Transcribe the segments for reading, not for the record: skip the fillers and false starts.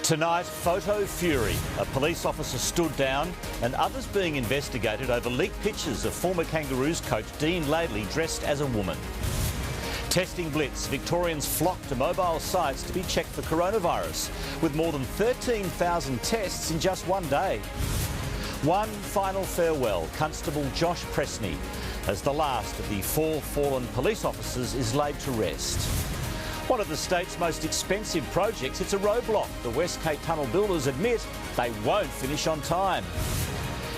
Tonight, photo fury. A police officer stood down and others being investigated over leaked pictures of former Kangaroos coach Dean Laidley dressed as a woman. Testing blitz. Victorians flocked to mobile sites to be checked for coronavirus, with more than 13,000 tests in just one day. One final farewell. Constable Josh Presney, as the last of the 4 fallen police officers is laid to rest. One of the state's most expensive projects, it's a roadblock. The WESTGATE tunnel builders admit they won't finish on time.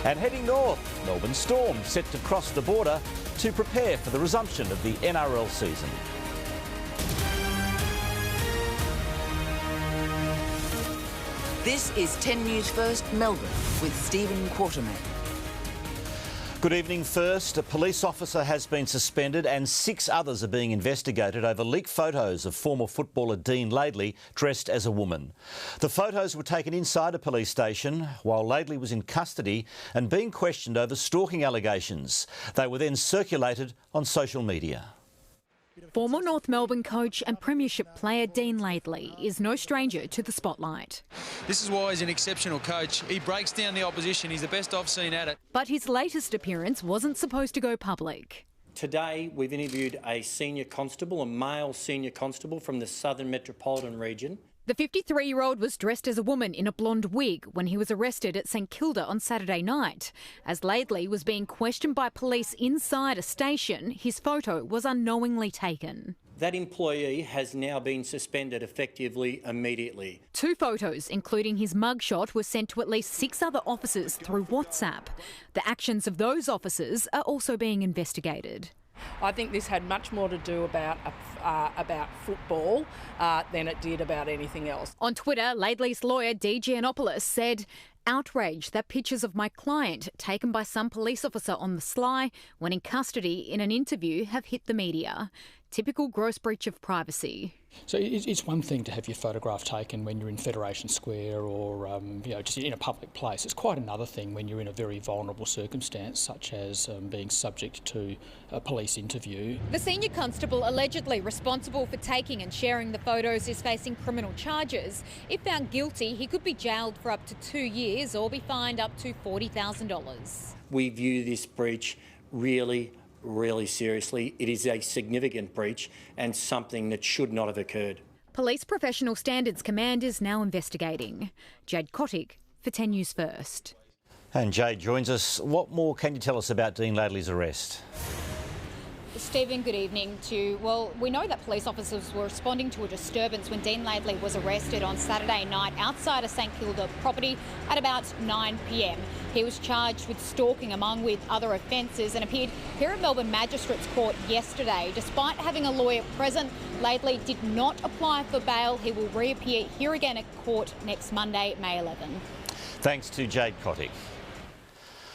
And heading north, Melbourne Storm set to cross the border to prepare for the resumption of the NRL season. This is 10 News First Melbourne with Stephen Quartermain. Good evening. First, a police officer has been suspended and 6 others are being investigated over leaked photos of former footballer Dean Laidley dressed as a woman. The photos were taken inside a police station while Laidley was in custody and being questioned over stalking allegations. They were then circulated on social media. Former North Melbourne coach and premiership player Dean Laidley is no stranger to the spotlight. This is why he's an exceptional coach. He breaks down the opposition. He's the best I've seen at it. But his latest appearance wasn't supposed to go public. Today we've interviewed a senior constable, a male senior constable from the Southern Metropolitan region. The 53-year-old was dressed as a woman in a blonde wig when he was arrested at St Kilda on Saturday night. As Laidley was being questioned by police inside a station, his photo was unknowingly taken. That employee has now been suspended effectively immediately. 2 photos, including his mugshot, were sent to at least 6 other officers through WhatsApp. The actions of those officers are also being investigated. I think this had much more to do about football than it did about anything else. On Twitter, Laidley's lawyer Dee Giannopoulos said, "Outraged that pictures of my client taken by some police officer on the sly when in custody in an interview have hit the media. Typical gross breach of privacy." So it's one thing to have your photograph taken when you're in Federation Square or just in a public place. It's quite another thing when you're in a very vulnerable circumstance, such as being subject to a police interview. The senior constable allegedly responsible for taking and sharing the photos is facing criminal charges. If found guilty, he could be jailed for up to 2 years or be fined up to $40,000. We view this breach really seriously. It is a significant breach and something that should not have occurred. Police Professional Standards Command is now investigating. Jade Kotick for 10 News First. And Jade joins us. What more can you tell us about Dean Laidley's arrest? Stephen, good evening to you. Well, we know that police officers were responding to a disturbance when Dean Laidley was arrested on Saturday night outside a St Kilda property at about 9 p.m. He was charged with stalking with other offences and appeared here at Melbourne Magistrates Court yesterday. Despite having a lawyer present, Laidley did not apply for bail. He will reappear here again at court next Monday, May 11. Thanks to Jade Kotick.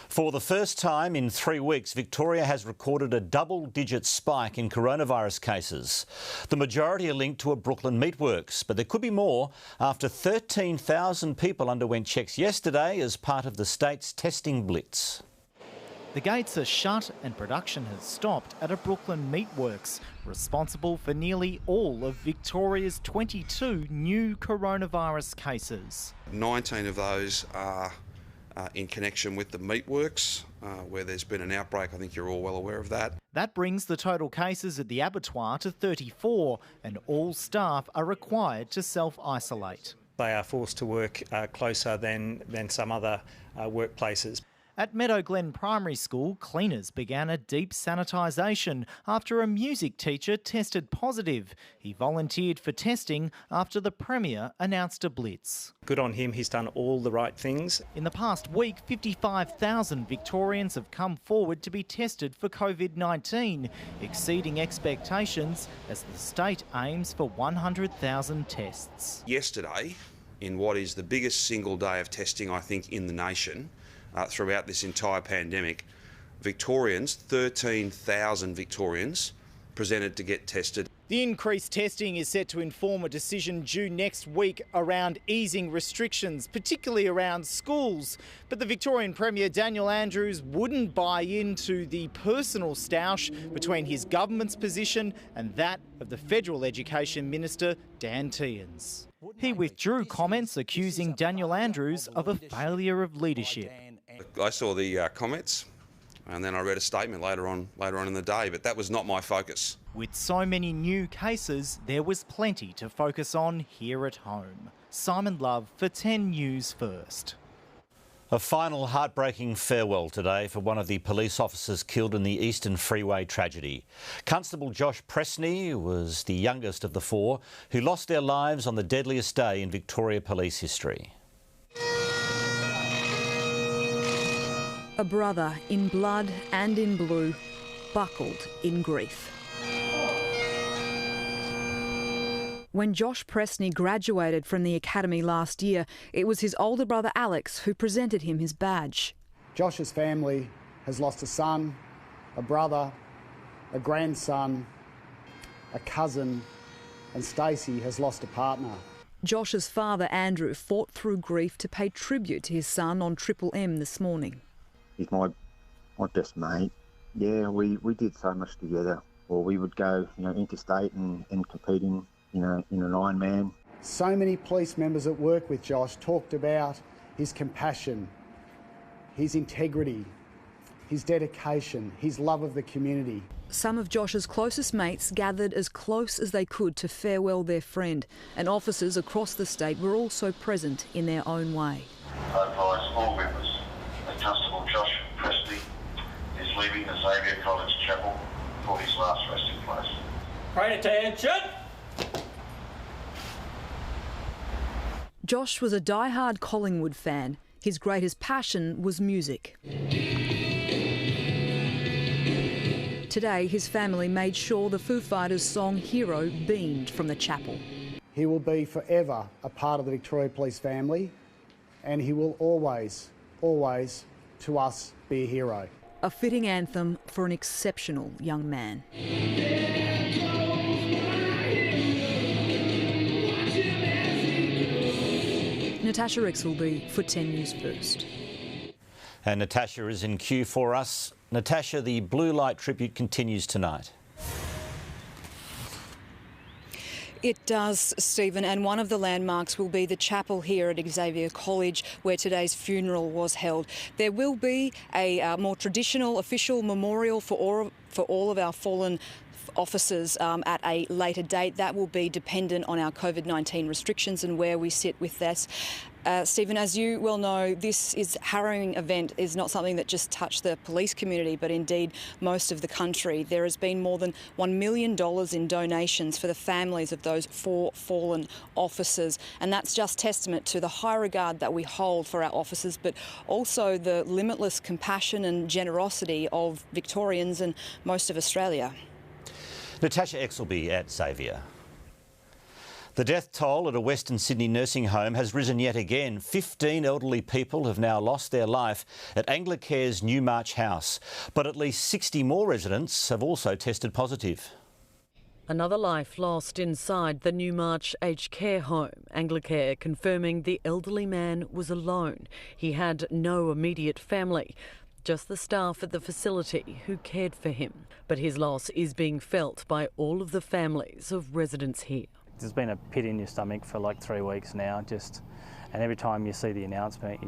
For the first time in 3 weeks, Victoria has recorded a double-digit spike in coronavirus cases. The majority are linked to a Brooklyn meatworks, but there could be more after 13,000 people underwent checks yesterday as part of the state's testing blitz. The gates are shut and production has stopped at a Brooklyn meatworks, responsible for nearly all of Victoria's 22 new coronavirus cases. 19 of those are in connection with the meatworks, where there's been an outbreak. I think you're all well aware of that. That brings the total cases at the abattoir to 34, and all staff are required to self-isolate. They are forced to work closer than some other workplaces. At Meadow Glen Primary School, cleaners began a deep sanitisation after a music teacher tested positive. He volunteered for testing after the Premier announced a blitz. Good on him, he's done all the right things. In the past week, 55,000 Victorians have come forward to be tested for COVID-19, exceeding expectations as the state aims for 100,000 tests. Yesterday, in what is the biggest single day of testing, I think, in the nation, throughout this entire pandemic, Victorians, 13,000 Victorians, presented to get tested. The increased testing is set to inform a decision due next week around easing restrictions, particularly around schools. But the Victorian Premier Daniel Andrews wouldn't buy into the personal stoush between his government's position and that of the Federal Education Minister Dan Tehan. He withdrew comments accusing Daniel Andrews of a failure of leadership. I saw the comments and then I read a statement later on in the day, but that was not my focus. With so many new cases, there was plenty to focus on here at home. Simon Love for 10 News First. A final heartbreaking farewell today for one of the police officers killed in the Eastern Freeway tragedy. Constable Josh Presney was the youngest of the four who lost their lives on the deadliest day in Victoria police history. A brother in blood and in blue, buckled in grief. When Josh Presney graduated from the academy last year, it was his older brother Alex who presented him his badge. Josh's family has lost a son, a brother, a grandson, a cousin, and Stacey has lost a partner. Josh's father Andrew fought through grief to pay tribute to his son on Triple M this morning. He's my best mate. Yeah, we did so much together. Well, we would go, interstate and compete in an Ironman. So many police members that work with Josh talked about his compassion, his integrity, his dedication, his love of the community. Some of Josh's closest mates gathered as close as they could to farewell their friend, and officers across the state were also present in their own way. I advise all members that Constable Josh Presney is leaving the Xavier College Chapel for his last resting place. Pay attention! Josh was a die-hard Collingwood fan. His greatest passion was music. Today, his family made sure the Foo Fighters' song Hero beamed from the chapel. He will be forever a part of the Victoria Police family, and he will always, always, to us, be a hero. A fitting anthem for an exceptional young man. Natasha Exelby for 10 News First. And Natasha is in queue for us. Natasha, the blue light tribute continues tonight. It does, Stephen, and one of the landmarks will be the chapel here at Xavier College where today's funeral was held. There will be a more traditional official memorial for all of our fallen officers at a later date. That will be dependent on our COVID-19 restrictions and where we sit with this. Stephen, as you well know, this harrowing event is not something that just touched the police community, but indeed most of the country. There has been more than $1 million in donations for the families of those 4 fallen officers, and that's just testament to the high regard that we hold for our officers, but also the limitless compassion and generosity of Victorians and most of Australia. Natasha Exelby at Xavier. The death toll at a Western Sydney nursing home has risen yet again. 15 elderly people have now lost their life at Anglicare's Newmarch house, but at least 60 more residents have also tested positive. Another life lost inside the Newmarch aged care home. Anglicare confirming the elderly man was alone. He had no immediate family, just the staff at the facility who cared for him. But his loss is being felt by all of the families of residents here. There's been a pit in your stomach for like 3 weeks now, and every time you see the announcement,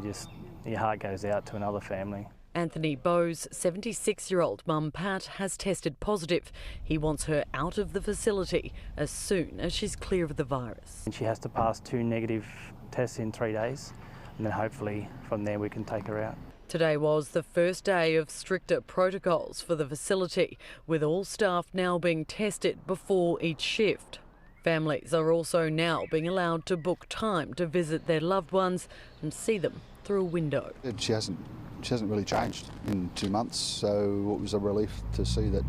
your heart goes out to another family. Anthony Bowe's 76-year-old mum Pat has tested positive. He wants her out of the facility as soon as she's clear of the virus. And she has to pass 2 negative tests in 3 days, and then hopefully from there we can take her out. Today was the first day of stricter protocols for the facility, with all staff now being tested before each shift. Families are also now being allowed to book time to visit their loved ones and see them through a window. She hasn't really changed in 2 months, so it was a relief to see that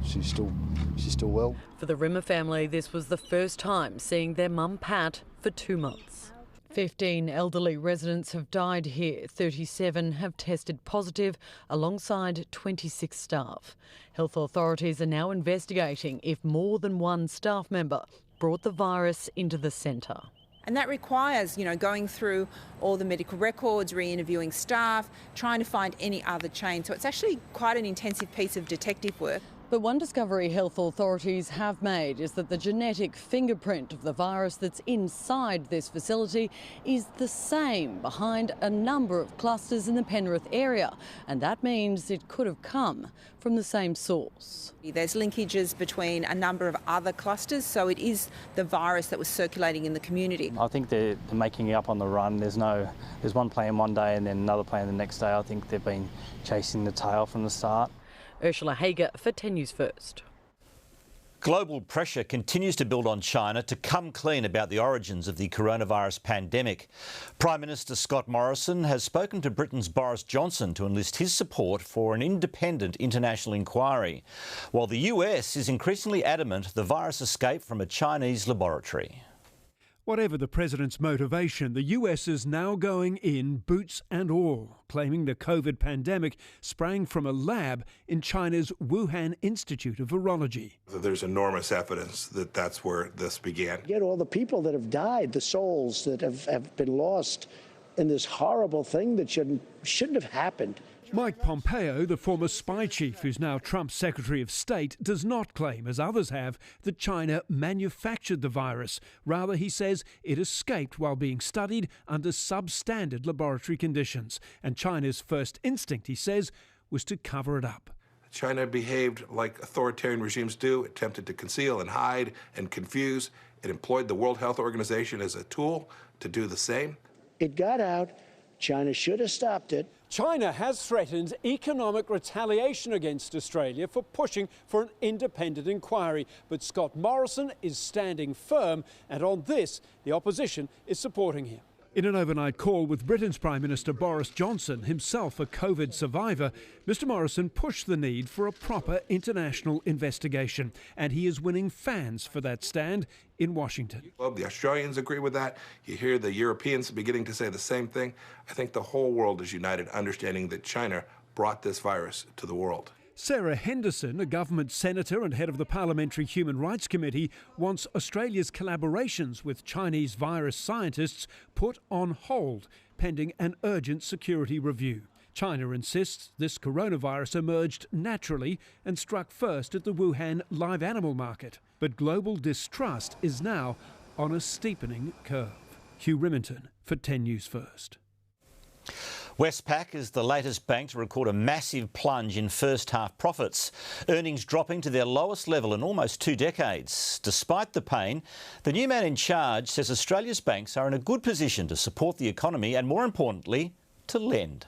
she's still well. For the Rimmer family, this was the first time seeing their mum Pat for 2 months. 15 elderly residents have died here. 37 have tested positive, alongside 26 staff. Health authorities are now investigating if more than one staff member brought the virus into the centre. And that requires, going through all the medical records, re-interviewing staff, trying to find any other chain. So it's actually quite an intensive piece of detective work. But one discovery health authorities have made is that the genetic fingerprint of the virus that's inside this facility is the same behind a number of clusters in the Penrith area, and that means it could have come from the same source. There's linkages between a number of other clusters, so it is the virus that was circulating in the community. I think they're making it up on the run. There's one plan one day and then another plan the next day. I think they've been chasing the tail from the start. Ursula Hager for 10 News First. Global pressure continues to build on China to come clean about the origins of the coronavirus pandemic. Prime Minister Scott Morrison has spoken to Britain's Boris Johnson to enlist his support for an independent international inquiry, while the US is increasingly adamant the virus escaped from a Chinese laboratory. Whatever the president's motivation, the US is now going in boots and all, claiming the COVID pandemic sprang from a lab in China's Wuhan Institute of Virology. There's enormous evidence that that's where this began. Get all the people that have died, the souls that have been lost in this horrible thing that shouldn't have happened. Mike Pompeo, the former spy chief who's now Trump's Secretary of State, does not claim, as others have, that China manufactured the virus. Rather, he says it escaped while being studied under substandard laboratory conditions. And China's first instinct, he says, was to cover it up. China behaved like authoritarian regimes do, attempted to conceal and hide and confuse. It employed the World Health Organization as a tool to do the same. It got out. China should have stopped it. China has threatened economic retaliation against Australia for pushing for an independent inquiry. But Scott Morrison is standing firm, and on this, the opposition is supporting him. In an overnight call with Britain's Prime Minister Boris Johnson, himself a COVID survivor, Mr Morrison pushed the need for a proper international investigation, and he is winning fans for that stand in Washington. Well, the Australians agree with that. You hear the Europeans beginning to say the same thing. I think the whole world is united, understanding that China brought this virus to the world. Sarah Henderson, a government senator and head of the Parliamentary Human Rights Committee, wants Australia's collaborations with Chinese virus scientists put on hold, pending an urgent security review. China insists this coronavirus emerged naturally and struck first at the Wuhan live animal market. But global distrust is now on a steepening curve. Hugh Riminton for 10 News First. Westpac is the latest bank to record a massive plunge in first half profits, earnings dropping to their lowest level in almost 2 decades. Despite the pain, the new man in charge says Australia's banks are in a good position to support the economy and, more importantly, to lend.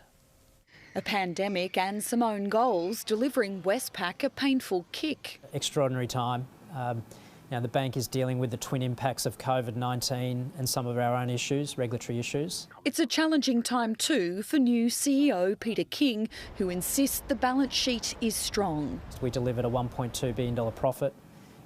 A pandemic and some own goals delivering Westpac a painful kick. Extraordinary time. The bank is dealing with the twin impacts of COVID-19 and some of our own issues, regulatory issues. It's a challenging time too for new CEO Peter King, who insists the balance sheet is strong. We delivered a $1.2 billion profit.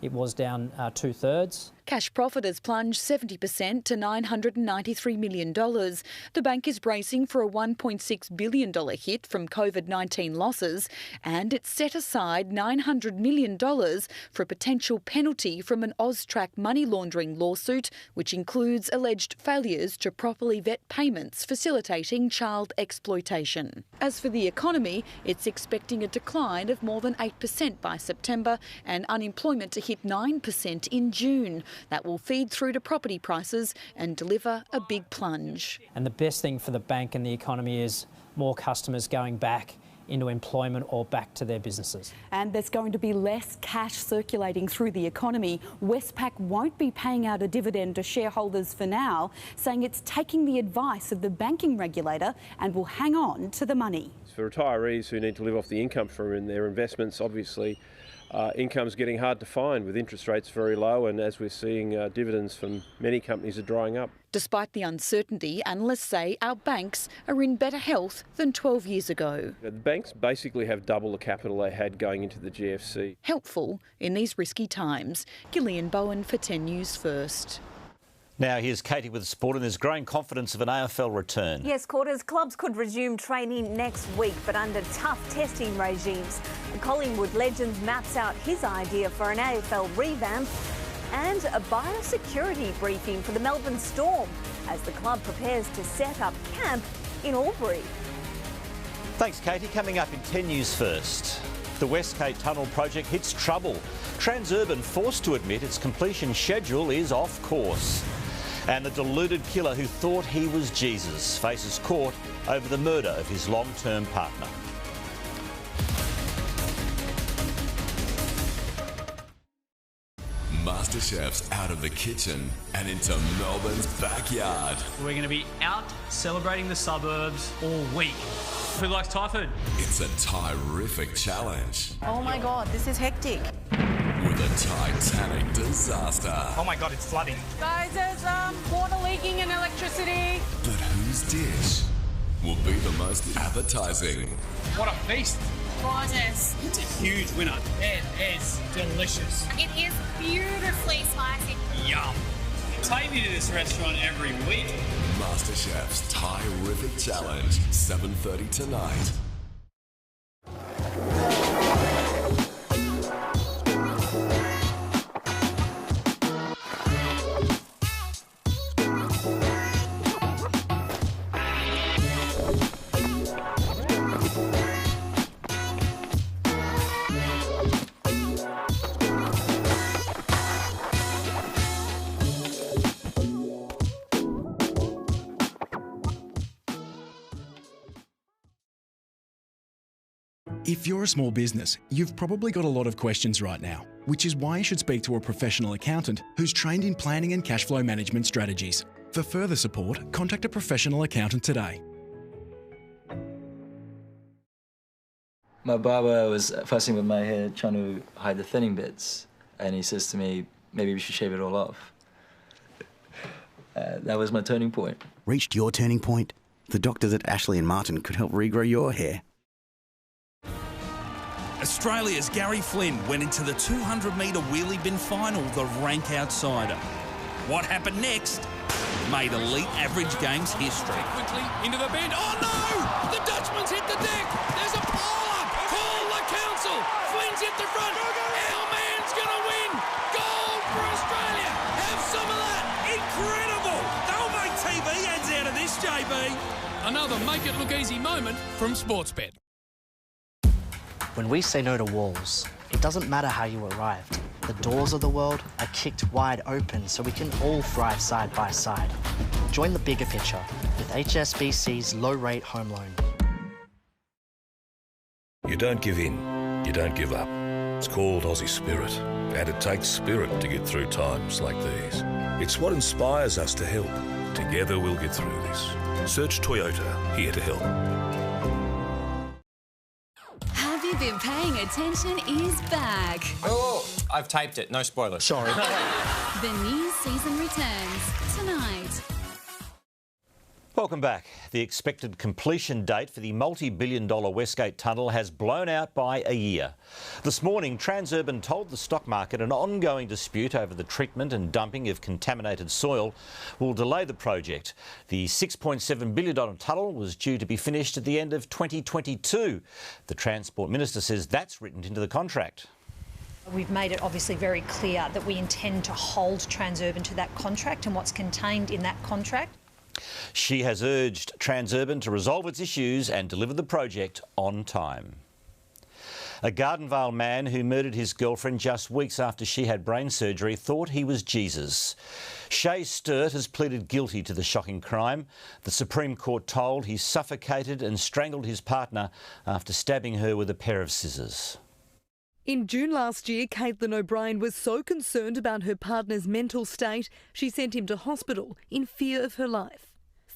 It was down 2/3. Cash profit has plunged 70% to $993 million. The bank is bracing for a $1.6 billion hit from COVID-19 losses, and it's set aside $900 million for a potential penalty from an AUSTRAC money laundering lawsuit, which includes alleged failures to properly vet payments facilitating child exploitation. As for the economy, it's expecting a decline of more than 8% by September and unemployment to hit 9% in June. That will feed through to property prices and deliver a big plunge. And the best thing for the bank and the economy is more customers going back into employment or back to their businesses. And there's going to be less cash circulating through the economy. Westpac won't be paying out a dividend to shareholders for now, saying it's taking the advice of the banking regulator and will hang on to the money. For retirees who need to live off the income from their investments, obviously income's getting hard to find with interest rates very low, and as we're seeing, dividends from many companies are drying up. Despite the uncertainty, analysts say our banks are in better health than 12 years ago. The banks basically have double the capital they had going into the GFC. Helpful in these risky times. Gillian Bowen for 10 News First. Now here's Katie with sport, and there's growing confidence of an AFL return. Yes, Quarters, clubs could resume training next week, but under tough testing regimes. Collingwood legend maps out his idea for an AFL revamp, and a biosecurity briefing for the Melbourne Storm as the club prepares to set up camp in Albury. Thanks, Katie. Coming up in 10 News First. The WESTGATE tunnel project hits trouble. Transurban forced to admit its completion schedule is off course. And the deluded killer who thought he was Jesus faces court over the murder of his long-term partner. MasterChef's out of the kitchen and into Melbourne's backyard. We're going to be out celebrating the suburbs all week. Who likes Thai food? It's a terrific challenge. Oh my God, this is hectic. With a Titanic disaster. Oh my God, it's flooding. Guys, there's water leaking and electricity. But whose dish will be the most appetizing? What a feast. Gorgeous. It's a huge winner. It is delicious. It is beautifully spicy. Yum. Take me to this restaurant every week. MasterChef's Terrific Challenge, 7:30 tonight. If you're a small business, you've probably got a lot of questions right now, which is why you should speak to a professional accountant who's trained in planning and cash flow management strategies. For further support, contact a professional accountant today. My barber was fussing with my hair, trying to hide the thinning bits, and he says to me, maybe we should shave it all off. That was my turning point. Reached your turning point? The doctors at Ashley and Martin could help regrow your hair. Australia's Gary Flynn went into the 200-metre wheelie bin final, the rank outsider. What happened next made elite average games history. Quickly into the bend. Oh no! The Dutchman's hit the deck. There's a pile-up. Call the council. Flynn's hit the front. Our man's going to win. Gold for Australia. Have some of that. Incredible! They'll make TV ads out of this, JB. Another make-it-look-easy moment from Sportsbet. When we say no to walls, it doesn't matter how you arrived. The doors of the world are kicked wide open so we can all thrive side by side. Join the bigger picture with HSBC's low-rate home loan. You don't give in, you don't give up. It's called Aussie Spirit, and it takes spirit to get through times like these. It's what inspires us to help. Together we'll get through this. Search Toyota, here to help. Have you been paying attention is back. Oh, I've typed it. No spoilers. Sorry. The new season returns tonight. Welcome back. The expected completion date for the multi-billion-dollar Westgate tunnel has blown out by a year. This morning, Transurban told the stock market an ongoing dispute over the treatment and dumping of contaminated soil will delay the project. The $6.7 billion tunnel was due to be finished at the end of 2022. The Transport Minister says that's written into the contract. We've made it obviously very clear that we intend to hold Transurban to that contract and what's contained in that contract. She has urged Transurban to resolve its issues and deliver the project on time. A Gardenvale man who murdered his girlfriend just weeks after she had brain surgery thought he was Jesus. Shay Sturt has pleaded guilty to the shocking crime. The Supreme Court told he suffocated and strangled his partner after stabbing her with a pair of scissors. In June last year, Caitlin O'Brien was so concerned about her partner's mental state, she sent him to hospital in fear of her life.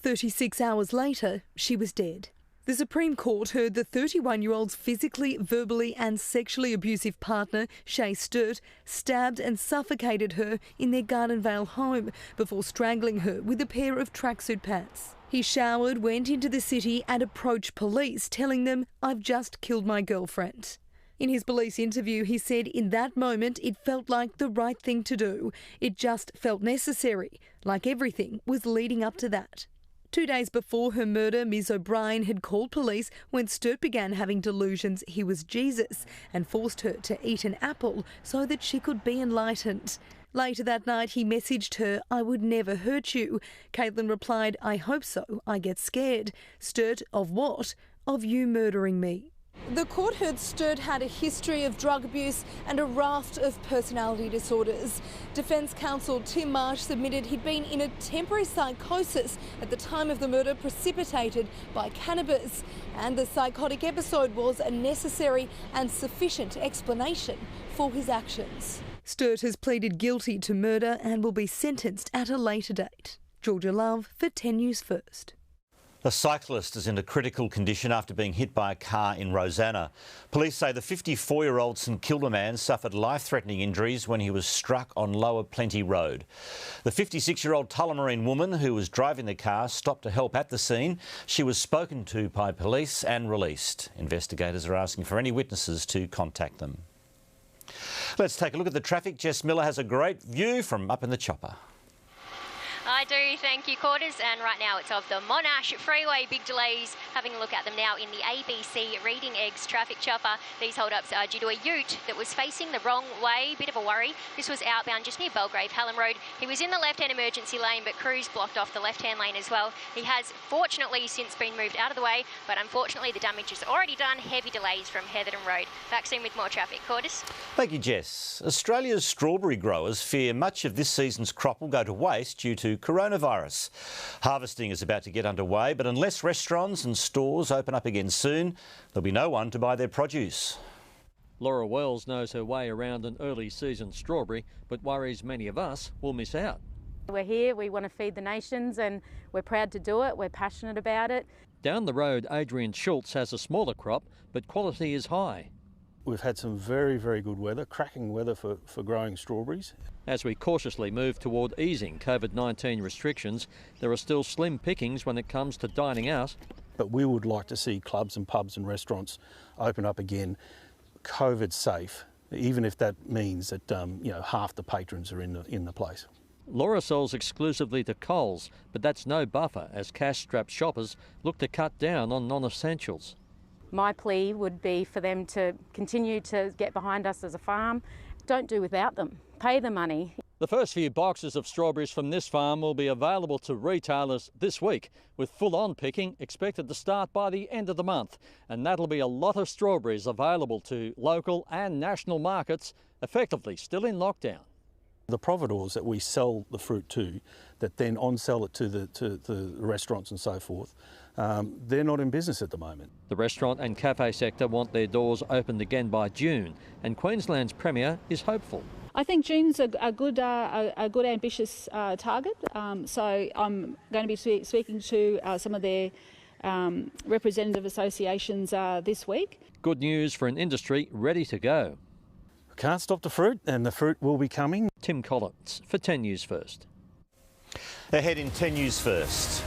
36 hours later, she was dead. The Supreme Court heard the 31-year-old's physically, verbally and sexually abusive partner, Shay Sturt, stabbed and suffocated her in their Gardenvale home before strangling her with a pair of tracksuit pants. He showered, went into the city and approached police, telling them, "I've just killed my girlfriend." In his police interview, he said in that moment it felt like the right thing to do. It just felt necessary, like everything was leading up to that. 2 days before her murder, Ms O'Brien had called police when Sturt began having delusions he was Jesus and forced her to eat an apple so that she could be enlightened. Later that night, he messaged her, "I would never hurt you." Caitlin replied, "I hope so. I get scared." Sturt, "Of what?" "Of you murdering me." The court heard Sturt had a history of drug abuse and a raft of personality disorders. Defence counsel Tim Marsh submitted he'd been in a temporary psychosis at the time of the murder precipitated by cannabis, and the psychotic episode was a necessary and sufficient explanation for his actions. Sturt has pleaded guilty to murder and will be sentenced at a later date. Georgia Love for 10 News First. A cyclist is in a critical condition after being hit by a car in Rosanna. Police say the 54-year-old St Kilda man suffered life-threatening injuries when he was struck on Lower Plenty Road. The 56-year-old Tullamarine woman who was driving the car stopped to help at the scene. She was spoken to by police and released. Investigators are asking for any witnesses to contact them. Let's take a look at the traffic. Jess Miller has a great view from up in the chopper. I do, thank you, Quarters. And right now it's of the Monash Freeway. Big delays. Having a look at them now in the ABC Reading Eggs traffic chopper. These hold-ups are due to a ute that was facing the wrong way. Bit of a worry. This was outbound just near Belgrave Hallam Road. He was in the left-hand emergency lane, but crews blocked off the left-hand lane as well. He has fortunately since been moved out of the way, but unfortunately the damage is already done. Heavy delays from Heatherton Road. Back soon with more traffic, Quarters. Thank you, Jess. Australia's strawberry growers fear much of this season's crop will go to waste due to coronavirus. Harvesting is about to get underway, but unless restaurants and stores open up again soon, there'll be no one to buy their produce. Laura Wells knows her way around an early season strawberry, but worries many of us will miss out. We're here, we want to feed the nations and we're proud to do it, we're passionate about it. Down the road, Adrian Schultz has a smaller crop, but quality is high. We've had some very, very good weather, cracking weather for growing strawberries. As we cautiously move toward easing COVID-19 restrictions, there are still slim pickings when it comes to dining out. But we would like to see clubs and pubs and restaurants open up again, COVID safe, even if that means that half the patrons are in the place. Laura sells exclusively to Coles, but that's no buffer as cash-strapped shoppers look to cut down on non-essentials. My plea would be for them to continue to get behind us as a farm. Don't do without them. Pay the money. The first few boxes of strawberries from this farm will be available to retailers this week, with full-on picking expected to start by the end of the month. And that'll be a lot of strawberries available to local and national markets, effectively still in lockdown. The providors that we sell the fruit to, that then on-sell it to the restaurants and so forth, they're not in business at the moment. The restaurant and cafe sector want their doors opened again by June, and Queensland's Premier is hopeful. I think June's a good ambitious target. So I'm going to be speaking to some of their representative associations this week. Good news for an industry ready to go. We can't stop the fruit, and the fruit will be coming. Tim Collins for 10 News First. Ahead in 10 News First.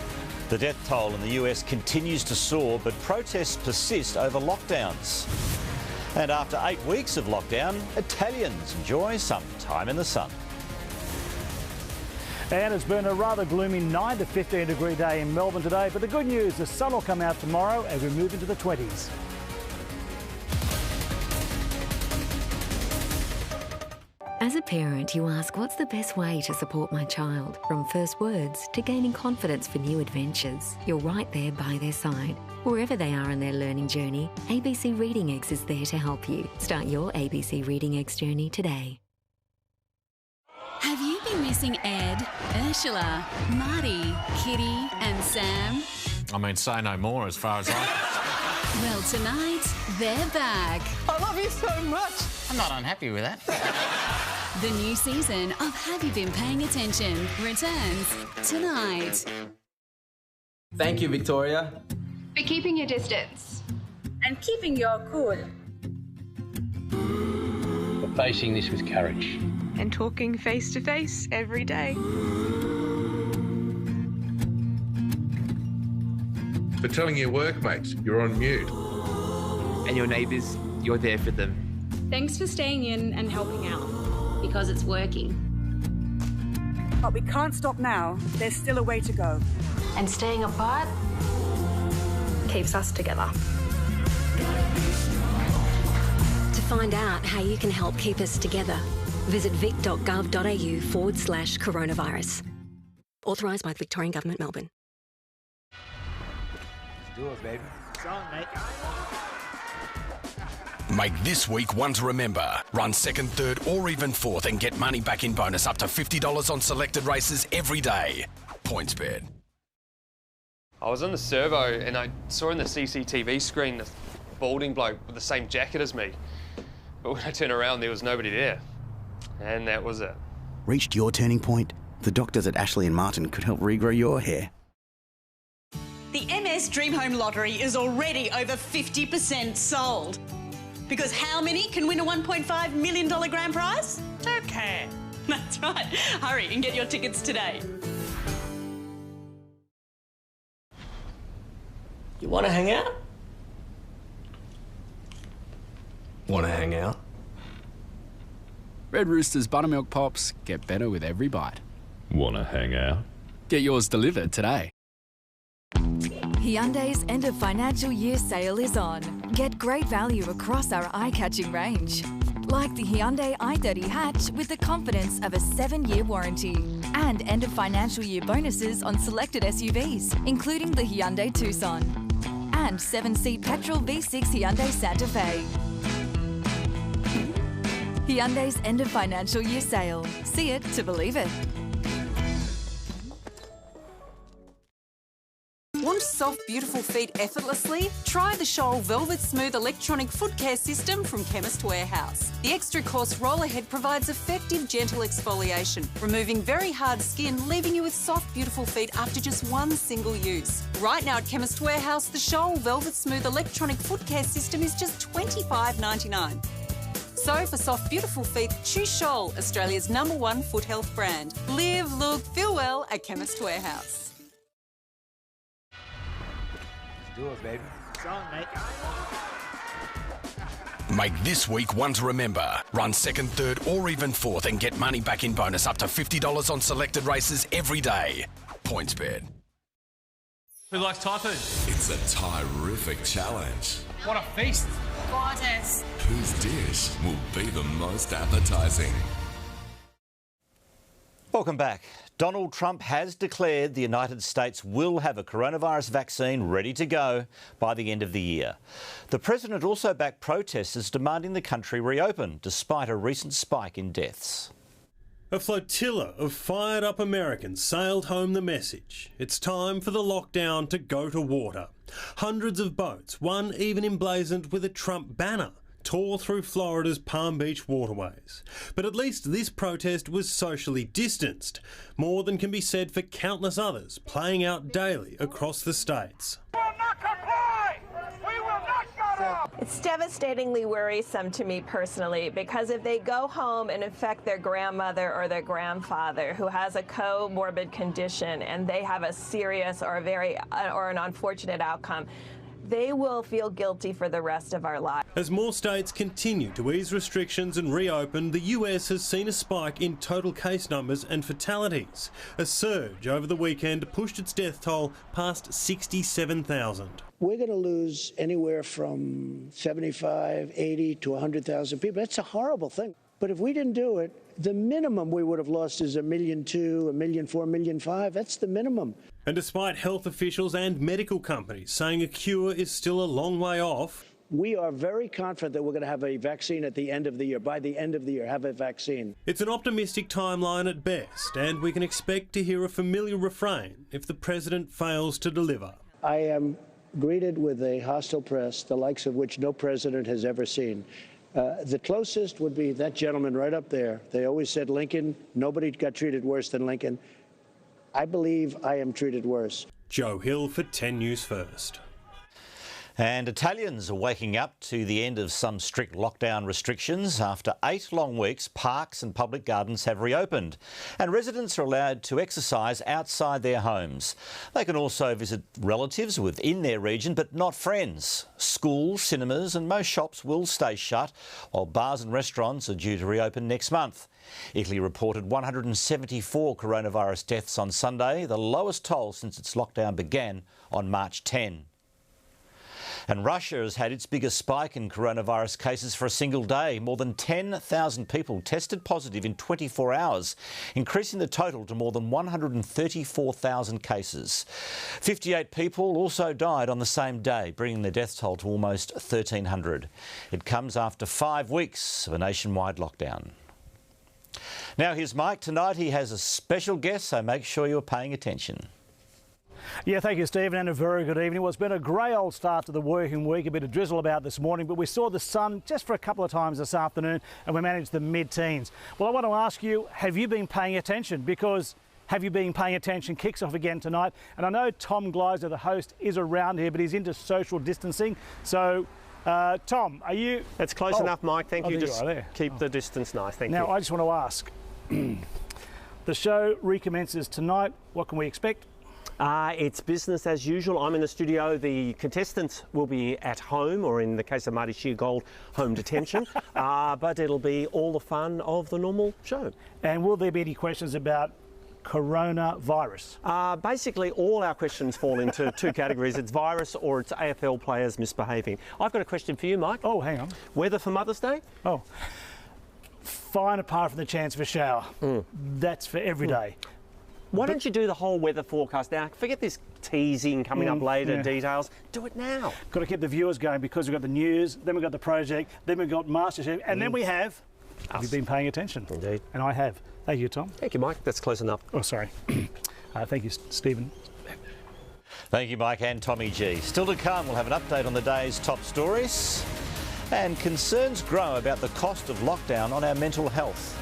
The death toll in the US continues to soar, but protests persist over lockdowns. And after 8 weeks of lockdown, Italians enjoy some time in the sun. And it's been a rather gloomy 9 to 15 degree day in Melbourne today, but the good news, the sun will come out tomorrow as we move into the 20s. As a parent, you ask, what's the best way to support my child? From first words to gaining confidence for new adventures, you're right there by their side. Wherever they are in their learning journey, ABC Reading Eggs is there to help you. Start your ABC Reading Eggs journey today. Have you been missing Ed, Ursula, Marty, Kitty and Sam? I mean, say no more as far as I... Well, tonight, they're back. I love you so much. I'm not unhappy with that. The new season of Have You Been Paying Attention returns tonight. Thank you, Victoria. For keeping your distance. And keeping your cool. For facing this with courage. And talking face to face every day. For telling your workmates you're on mute. And your neighbours you're there for them. Thanks for staying in and helping out. Because it's working. But we can't stop now. There's still a way to go. And staying apart keeps us together. To find out how you can help keep us together, visit vic.gov.au/coronavirus. Authorised by the Victorian Government, Melbourne. Let's do it, baby. It's on, mate. Make this week one to remember. Run second, third or even fourth and get money back in bonus up to $50 on selected races every day. PointsBet. I was on the servo and I saw on the CCTV screen this balding bloke with the same jacket as me. But when I turned around, there was nobody there. And that was it. Reached your turning point? The doctors at Ashley & Martin could help regrow your hair. The MS Dream Home Lottery is already over 50% sold. Because how many can win a $1.5 million grand prize? 2K. That's right. Hurry and get your tickets today. You want to hang out? Want to hang out? Red Rooster's Buttermilk Pops get better with every bite. Want to hang out? Get yours delivered today. Hyundai's end of financial year sale is on. Get great value across our eye-catching range. Like the Hyundai i30 hatch with the confidence of a 7-year warranty. And end of financial year bonuses on selected SUVs, including the Hyundai Tucson. And 7-seat petrol V6 Hyundai Santa Fe. Hyundai's end of financial year sale. See it to believe it. Want soft, beautiful feet effortlessly? Try the Scholl Velvet Smooth electronic foot care system from Chemist Warehouse. The extra coarse rollerhead provides effective, gentle exfoliation, removing very hard skin, leaving you with soft, beautiful feet after just one single use. Right now at Chemist Warehouse, the Scholl Velvet Smooth electronic foot care system is just $25.99. So for soft, beautiful feet, choose Scholl, Australia's #1 foot health brand. Live, look, feel well at Chemist Warehouse. Do it, baby. It's on, mate. Make this week one to remember. Run second, third or even fourth and get money back in bonus up to $50 on selected races every day. PointsBet. Who likes typhoon? It's a terrific challenge. What a feast. Gorgeous. Whose dish will be the most appetising? Welcome back. Donald Trump has declared the United States will have a coronavirus vaccine ready to go by the end of the year. The president also backed protesters demanding the country reopen, despite a recent spike in deaths. A flotilla of fired-up Americans sailed home the message. It's time for the lockdown to go to water. Hundreds of boats, one even emblazoned with a Trump banner, tore through Florida's Palm Beach waterways. But at least this protest was socially distanced, more than can be said for countless others playing out daily across the states. It's devastatingly worrisome to me personally, because if they go home and infect their grandmother or their grandfather who has a comorbid condition and they have a serious or an unfortunate outcome, they will feel guilty for the rest of our lives. As more states continue to ease restrictions and reopen, the US has seen a spike in total case numbers and fatalities. A surge over the weekend pushed its death toll past 67,000. We're going to lose anywhere from 75, 80 to 100,000 people. That's a horrible thing. But if we didn't do it, the minimum we would have lost is 1.2 million, 1.4 million, 1.5 million. That's the minimum. And despite health officials and medical companies saying a cure is still a long way off, we are very confident that we're going to have a vaccine at the end of the year. By the end of the year, have a vaccine. It's an optimistic timeline at best, and we can expect to hear a familiar refrain if the president fails to deliver. I am greeted with a hostile press, the likes of which no president has ever seen. The closest would be that gentleman right up there. They always said Lincoln. Nobody got treated worse than Lincoln. I believe I am treated worse. Joe Hill for 10 News First. And Italians are waking up to the end of some strict lockdown restrictions. After 8 long weeks, parks and public gardens have reopened and residents are allowed to exercise outside their homes. They can also visit relatives within their region, but not friends. Schools, cinemas and most shops will stay shut, while bars and restaurants are due to reopen next month. Italy reported 174 coronavirus deaths on Sunday, the lowest toll since its lockdown began on March 10. And Russia has had its biggest spike in coronavirus cases for a single day. More than 10,000 people tested positive in 24 hours, increasing the total to more than 134,000 cases. 58 people also died on the same day, bringing the death toll to almost 1,300. It comes after 5 weeks of a nationwide lockdown. Now here's Mike. Tonight he has a special guest, so make sure you're paying attention. Yeah, thank you, Stephen, and a very good evening. Well, it's been a grey old start to the working week, a bit of drizzle about this morning, but we saw the sun just for a couple of times this afternoon and we managed the mid-teens. Well, I want to ask you, have you been paying attention? Because Have You Been Paying Attention kicks off again tonight. And I know Tom Gleiser, the host, is around here, but he's into social distancing. So, Tom, are you... It's close enough, Mike. Thank you. Just keep the distance nice. Thank you. Now, I just want to ask, the show recommences tonight. What can we expect? It's business as usual. I'm in the studio. The contestants will be at home, or in the case of Marty Sheargold, home detention. But it'll be all the fun of the normal show. And will there be any questions about coronavirus? Basically, all our questions fall into two categories. It's virus or it's AFL players misbehaving. I've got a question for you, Mike. Oh, hang on. Weather for Mother's Day? Oh, fine apart from the chance of a shower. That's for every day. Why don't you do the whole weather forecast now? Forget this teasing coming up later, details. Do it now. Got to keep the viewers going because we've got the news, then we've got the project, then we've got MasterChef, and then we have... Have you been paying attention? Indeed. And I have. Thank you, Tom. Thank you, Mike. That's close enough. Oh, sorry. Thank you, Stephen. Thank you, Mike and Tommy G. Still to come, we'll have an update on the day's top stories. And concerns grow about the cost of lockdown on our mental health.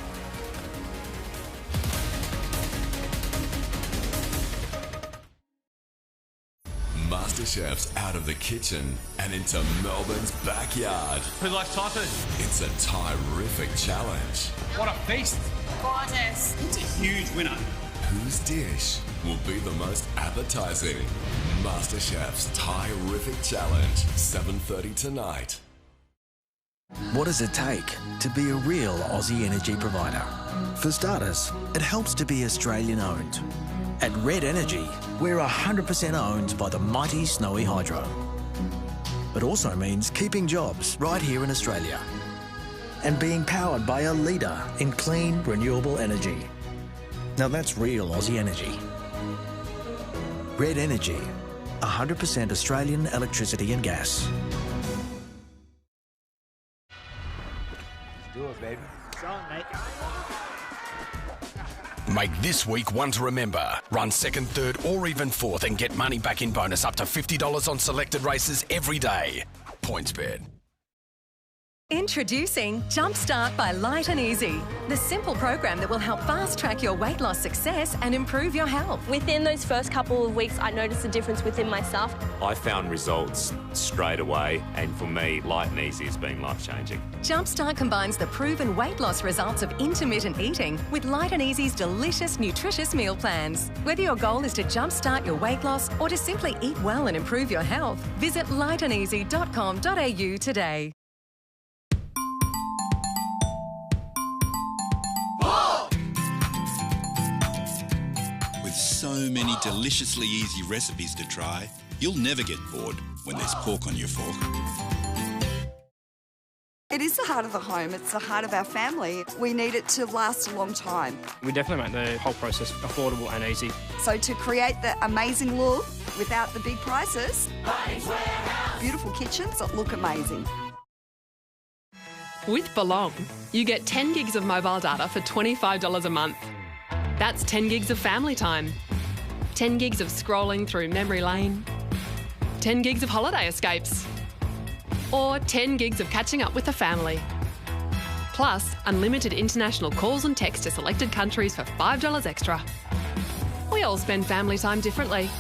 MasterChef's out of the kitchen and into Melbourne's backyard. Who likes Thai food? It's a terrific challenge. What a feast! Gorgeous. It's a huge winner. Whose dish will be the most appetizing? MasterChef's terrific challenge, 7:30 tonight. What does it take to be a real Aussie energy provider? For starters, it helps to be Australian owned. At Red Energy, we're 100% owned by the mighty Snowy Hydro. It also means keeping jobs right here in Australia and being powered by a leader in clean, renewable energy. Now that's real Aussie energy. Red Energy, 100% Australian electricity and gas. Let's do it, baby. It's on, mate. Make this week one to remember. Run second, third or even fourth and get money back in bonus up to $50 on selected races every day. PointsBet. Introducing Jumpstart by Light and Easy, the simple program that will help fast-track your weight loss success and improve your health. Within those first couple of weeks, I noticed a difference within myself. I found results straight away, and for me, Light and Easy has been life-changing. Jumpstart combines the proven weight loss results of intermittent eating with Light and Easy's delicious, nutritious meal plans. Whether your goal is to jumpstart your weight loss or to simply eat well and improve your health, visit lightandeasy.com.au today. So many deliciously easy recipes to try, you'll never get bored when there's pork on your fork. It is the heart of the home, it's the heart of our family. We need it to last a long time. We definitely make the whole process affordable and easy. So to create the amazing look without the big prices, beautiful kitchens that look amazing. With Belong, you get 10 gigs of mobile data for $25 a month. That's 10 gigs of family time, 10 gigs of scrolling through memory lane, 10 gigs of holiday escapes, or 10 gigs of catching up with the family. Plus, unlimited international calls and texts to selected countries for $5 extra. We all spend family time differently.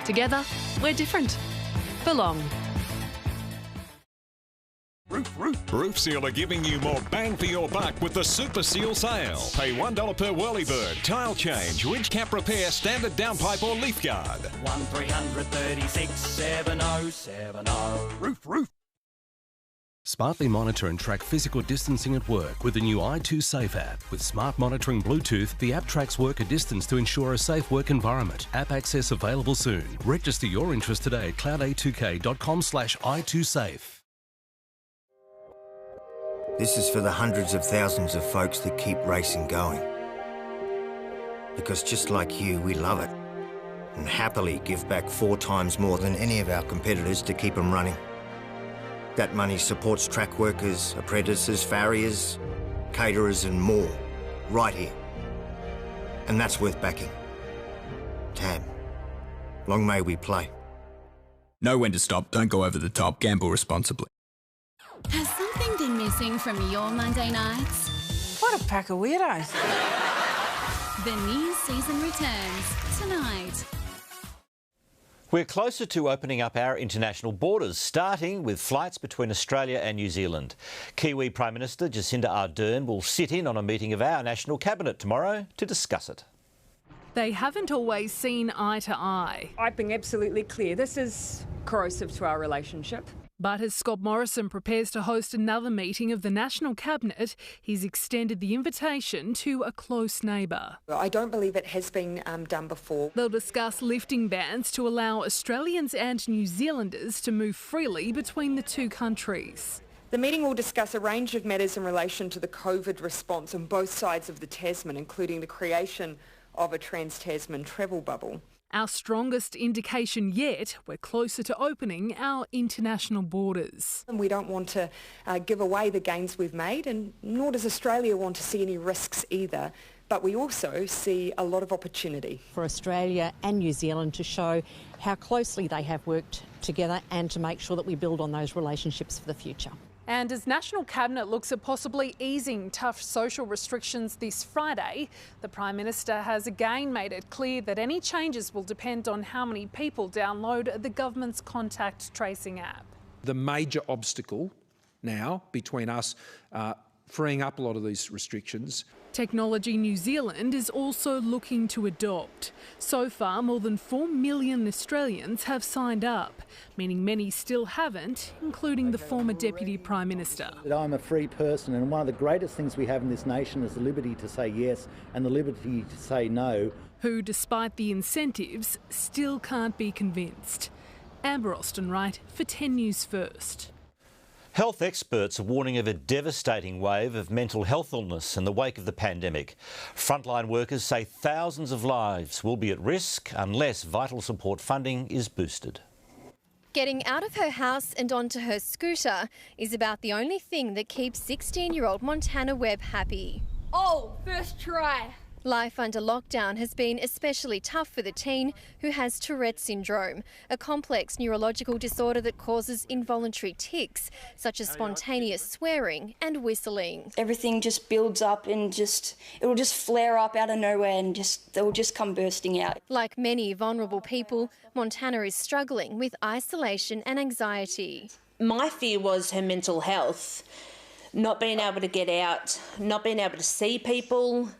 Together, we're different. for long. Roof Seal are giving you more bang for your buck with the Super Seal sale. Pay $1 per whirlybird, tile change, ridge cap repair, standard downpipe or leaf guard. 1336 7070. Roof. Smartly monitor and track physical distancing at work with the new i2 Safe app. With smart monitoring Bluetooth, the app tracks worker distance to ensure a safe work environment. App access available soon. Register your interest today at cloud82k.com/i2safe. This is for the hundreds of thousands of folks that keep racing going. Because just like you, we love it. And happily give back 4 times more than any of our competitors to keep them running. That money supports track workers, apprentices, farriers, caterers and more, right here. And that's worth backing. TAB. Long may we play. Know when to stop, don't go over the top, gamble responsibly. Has something been missing from your Monday nights? What a pack of weirdos. The new season returns tonight. We're closer to opening up our international borders, starting with flights between Australia and New Zealand. Kiwi Prime Minister Jacinda Ardern will sit in on a meeting of our National Cabinet tomorrow to discuss it. They haven't always seen eye to eye. I've been absolutely clear. This is corrosive to our relationship. But as Scott Morrison prepares to host another meeting of the National Cabinet, he's extended the invitation to a close neighbour. I don't believe it has been done before. They'll discuss lifting bans to allow Australians and New Zealanders to move freely between the two countries. The meeting will discuss a range of matters in relation to the COVID response on both sides of the Tasman, including the creation of a trans-Tasman travel bubble. Our strongest indication yet, we're closer to opening our international borders. And we don't want to give away the gains we've made, and nor does Australia want to see any risks either. But we also see a lot of opportunity. For Australia and New Zealand to show how closely they have worked together and to make sure that we build on those relationships for the future. And as National Cabinet looks at possibly easing tough social restrictions this Friday, the Prime Minister has again made it clear that any changes will depend on how many people download the government's contact tracing app. The major obstacle now between us freeing up a lot of these restrictions. Technology New Zealand is also looking to adopt. So far, more than 4 million Australians have signed up, meaning many still haven't, including the former Deputy Prime Minister. I'm a free person, and one of the greatest things we have in this nation is the liberty to say yes and the liberty to say no. Who, despite the incentives, still can't be convinced. Amber Austin-Wright for 10 News First. Health experts are warning of a devastating wave of mental health illness in the wake of the pandemic. Frontline workers say thousands of lives will be at risk unless vital support funding is boosted. Getting out of her house and onto her scooter is about the only thing that keeps 16-year-old Montana Webb happy. Oh, first try. Life under lockdown has been especially tough for the teen who has Tourette syndrome, a complex neurological disorder that causes involuntary tics, such as spontaneous swearing and whistling. Everything just builds up and it will just flare up out of nowhere and they will just come bursting out. Like many vulnerable people, Montana is struggling with isolation and anxiety. My fear was her mental health, not being able to get out, not being able to see people.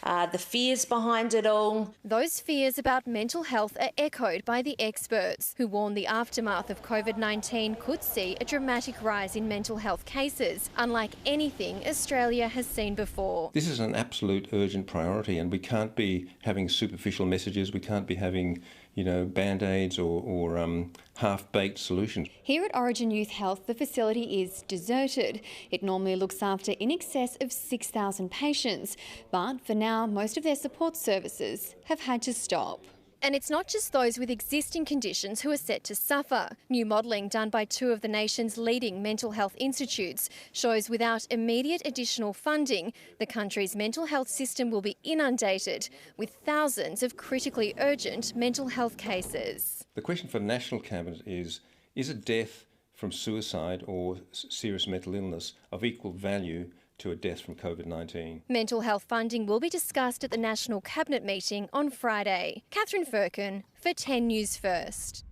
The fears behind it all. Those fears about mental health are echoed by the experts, who warn the aftermath of COVID-19 could see a dramatic rise in mental health cases, unlike anything Australia has seen before. This is an absolute urgent priority, and we can't be having superficial messages. We can't be having, band-aids or half-baked solutions. Here at Origin Youth Health, the facility is deserted. It normally looks after in excess of 6,000 patients, but for now, most of their support services have had to stop. And it's not just those with existing conditions who are set to suffer. New modelling done by two of the nation's leading mental health institutes shows without immediate additional funding, the country's mental health system will be inundated with thousands of critically urgent mental health cases. The question for the National Cabinet is a death from suicide or serious mental illness of equal value to a death from COVID-19. Mental health funding will be discussed at the National Cabinet meeting on Friday. Catherine Firkin for 10 News First.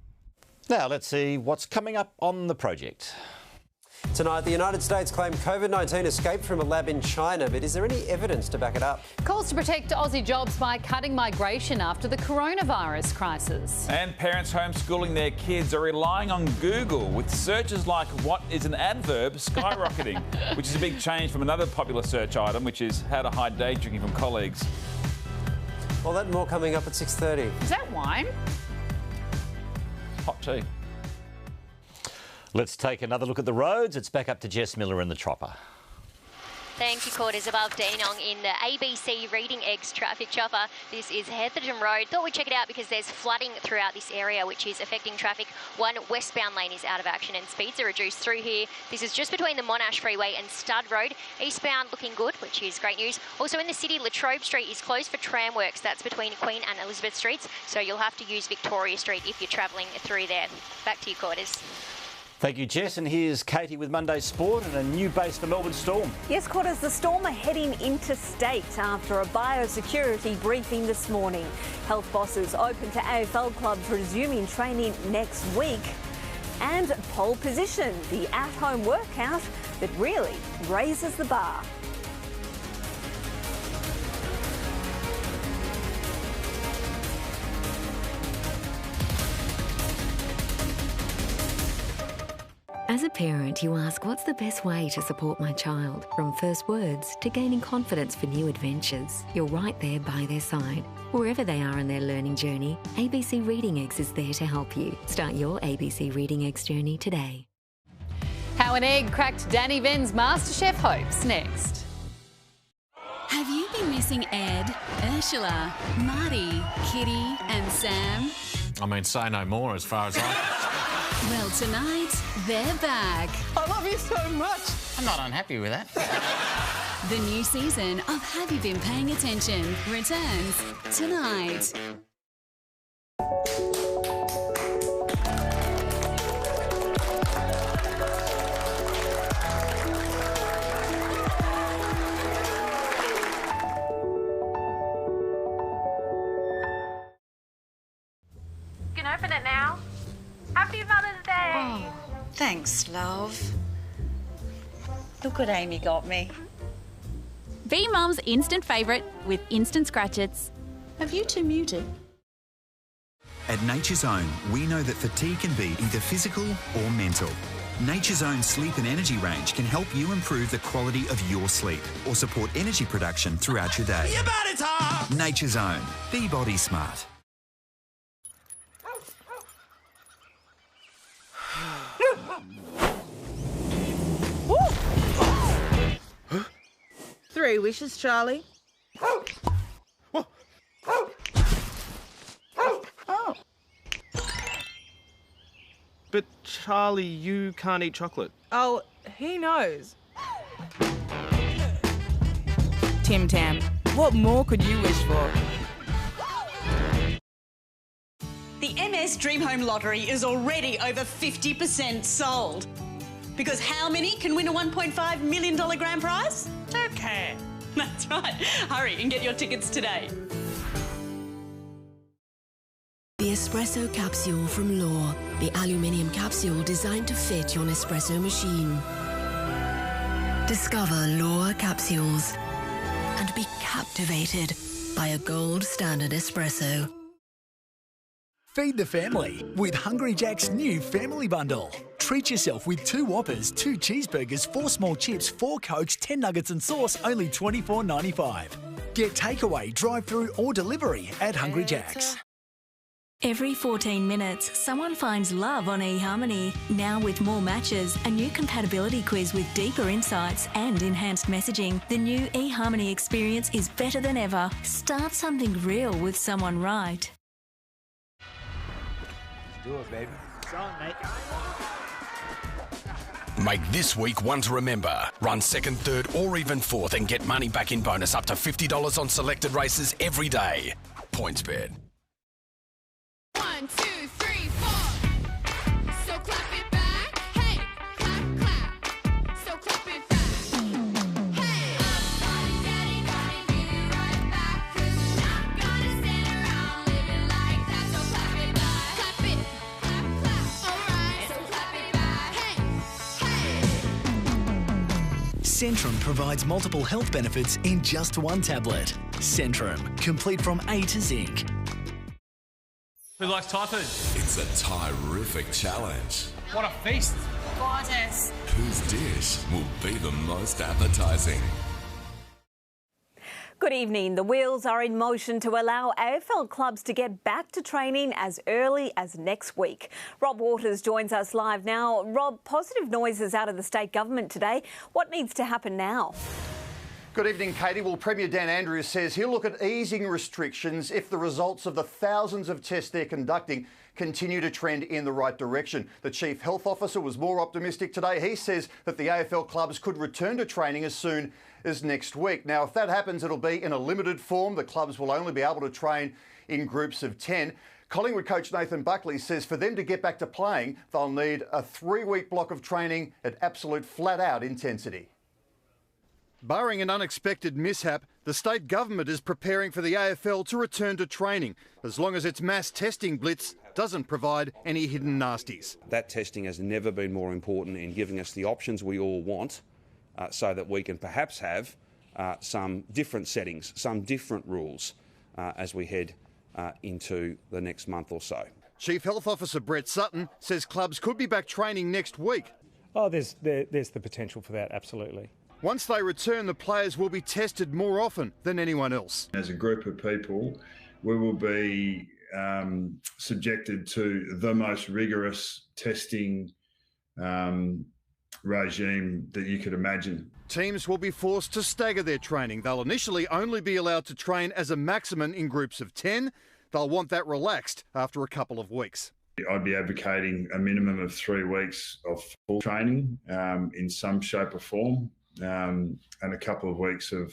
Now let's see what's coming up on the project. Tonight, the United States claimed COVID-19 escaped from a lab in China, but is there any evidence to back it up? Calls to protect Aussie jobs by cutting migration after the coronavirus crisis. And parents homeschooling their kids are relying on Google, with searches like "what is an adverb" skyrocketing, which is a big change from another popular search item, which is how to hide day drinking from colleagues. Well, that and more coming up at 6:30. Is that wine? Hot tea. Let's take another look at the roads. It's back up to Jess Miller in the chopper. Thank you, Quarters. Above Dandenong in the ABC Reading Eggs traffic chopper. This is Heatherton Road. Thought we'd check it out because there's flooding throughout this area, which is affecting traffic. One westbound lane is out of action and speeds are reduced through here. This is just between the Monash Freeway and Stud Road. Eastbound looking good, which is great news. Also in the city, Latrobe Street is closed for tram works. That's between Queen and Elizabeth Streets, so you'll have to use Victoria Street if you're travelling through there. Back to you, Quarters. Thank you, Jess. And here's Katie with Monday Sport and a new base for Melbourne Storm. Yes, Quarters, the Storm are heading interstate after a biosecurity briefing this morning. Health bosses open to AFL clubs resuming training next week. And pole position, the at-home workout that really raises the bar. As a parent, you ask, what's the best way to support my child? From first words to gaining confidence for new adventures, you're right there by their side. Wherever they are in their learning journey, ABC Reading Eggs is there to help you. Start your ABC Reading Eggs journey today. How an egg cracked Danny Venn's MasterChef hopes next. Have you been missing Ed, Ursula, Marty, Kitty and Sam? I mean, say no more as far as I... Well, tonight, they're back. I love you so much. I'm not unhappy with that. The new season of Have You Been Paying Attention returns tonight. You can open it now. Happy Mother's Day! Oh, thanks, love. Look what Amy got me. Be Mum's instant favourite with instant scratchets. Have you two muted? At Nature's Own, we know that fatigue can be either physical or mental. Nature's Own sleep and energy range can help you improve the quality of your sleep or support energy production throughout your day. Your body's hot! Nature's Own. Be body smart. Three wishes, Charlie. Oh. But Charlie, you can't eat chocolate. Oh, he knows. Tim Tam, what more could you wish for? The MS Dream Home Lottery is already over 50% sold. Because how many can win a $1.5 million grand prize? Okay. That's right. Hurry and get your tickets today. The espresso capsule from Law, the aluminium capsule designed to fit your Nespresso machine. Discover Law capsules and be captivated by a gold standard espresso. Feed the family with Hungry Jack's new family bundle. Treat yourself with 2 Whoppers, 2 cheeseburgers, 4 small chips, 4 Cokes, 10 nuggets and sauce, only $24.95. Get takeaway, drive-through or delivery at Hungry Jack's. Every 14 minutes, someone finds love on eHarmony. Now with more matches, a new compatibility quiz with deeper insights and enhanced messaging, the new eHarmony experience is better than ever. Start something real with someone right. Let's do it, baby. It's on, mate. Make this week one to remember. Run 2nd, 3rd or even 4th and get money back in bonus up to $50 on selected races every day. PointsBet. 1, 2, 3, 4. So clap it back. Hey, clap, clap. So clap it back. Hey, everybody, gotta give it right back. 'Cause we're not gonna stand around living like that. So clap it back. Clap it, clap, clap. Centrum provides multiple health benefits in just one tablet. Centrum, complete from A to Zinc. Who likes Thai food? It's a terrific challenge. What a feast. Gorgeous. Whose dish will be the most appetising? Good evening. The wheels are in motion to allow AFL clubs to get back to training as early as next week. Rob Waters joins us live now. Rob, positive noises out of the state government today. What needs to happen now? Good evening, Katie. Well, Premier Dan Andrews says he'll look at easing restrictions if the results of the thousands of tests they're conducting continue to trend in the right direction. The Chief Health Officer was more optimistic today. He says that the AFL clubs could return to training as soon as next week. Now, if that happens, it'll be in a limited form. The clubs will only be able to train in groups of 10. Collingwood coach Nathan Buckley says for them to get back to playing, they'll need a 3-week block of training at absolute flat-out intensity. Barring an unexpected mishap, the state government is preparing for the AFL to return to training, as long as its mass testing blitz doesn't provide any hidden nasties. That testing has never been more important in giving us the options we all want, so that we can perhaps have some different settings, some different rules as we head into the next month or so. Chief Health Officer Brett Sutton says clubs could be back training next week. Oh, there's the potential for that, absolutely. Once they return, the players will be tested more often than anyone else. As a group of people, we will be subjected to the most rigorous testing regime that you could imagine. Teams will be forced to stagger their training. They'll initially only be allowed to train as a maximum in groups of 10. They'll want that relaxed after a couple of weeks. I'd be advocating a minimum of 3 weeks of full training in some shape or form. And a couple of weeks of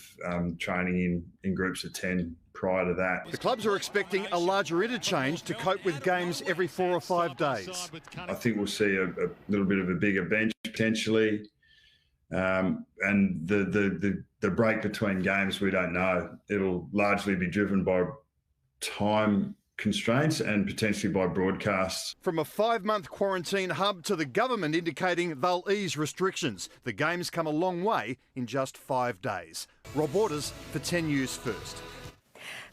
training in groups of 10 prior to that. The clubs are expecting a larger interchange to cope with games every 4 or 5 days. I think we'll see a little bit of a bigger bench potentially. And the break between games, we don't know. It'll largely be driven by time constraints and potentially by broadcasts. From a 5-month quarantine hub to the government indicating they'll ease restrictions. The games come a long way in just 5 days. Rob Waters for 10 News First.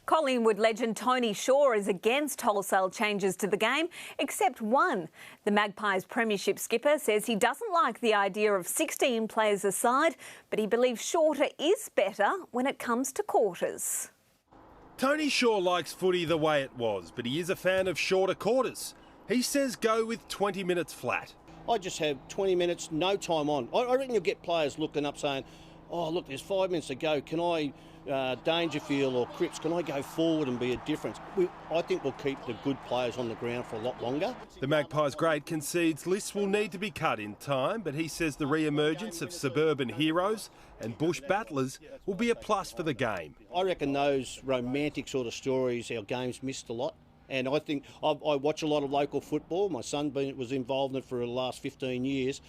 Collingwood legend Tony Shaw is against wholesale changes to the game, except one. The Magpies premiership skipper says he doesn't like the idea of 16 players a side, but he believes shorter is better when it comes to quarters. Tony Shaw likes footy the way it was, but he is a fan of shorter quarters. He says go with 20 minutes flat. I just have 20 minutes, no time on. I reckon you'll get players looking up saying, oh, look, there's 5 minutes to go. Can I, Dangerfield or Cripps, can I go forward and be a difference? I think we'll keep the good players on the ground for a lot longer. The Magpies great concedes lists will need to be cut in time, but he says the re-emergence of suburban heroes and bush battlers will be a plus for the game. I reckon those romantic sort of stories our game's missed a lot. And I think I watch a lot of local football. My son was involved in it for the last 15 years.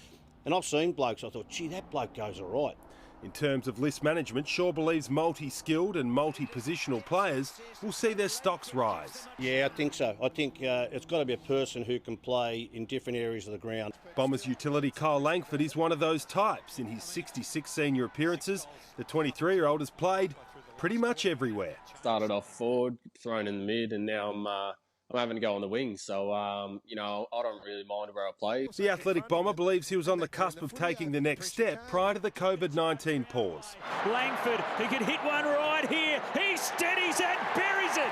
And I've seen blokes, I thought, gee, that bloke goes all right. In terms of list management, Shaw believes multi-skilled and multi-positional players will see their stocks rise. Yeah, I think so. I think it's got to be a person who can play in different areas of the ground. Bombers utility Kyle Langford is one of those types. In his 66 senior appearances, the 23-year-old has played pretty much everywhere. Started off forward, thrown in the mid, and now I'm having to go on the wing, so, I don't really mind where I play. The athletic bomber believes he was on the cusp of taking the next step prior to the COVID-19 pause. Langford, he could hit one right here. He steadies and buries it.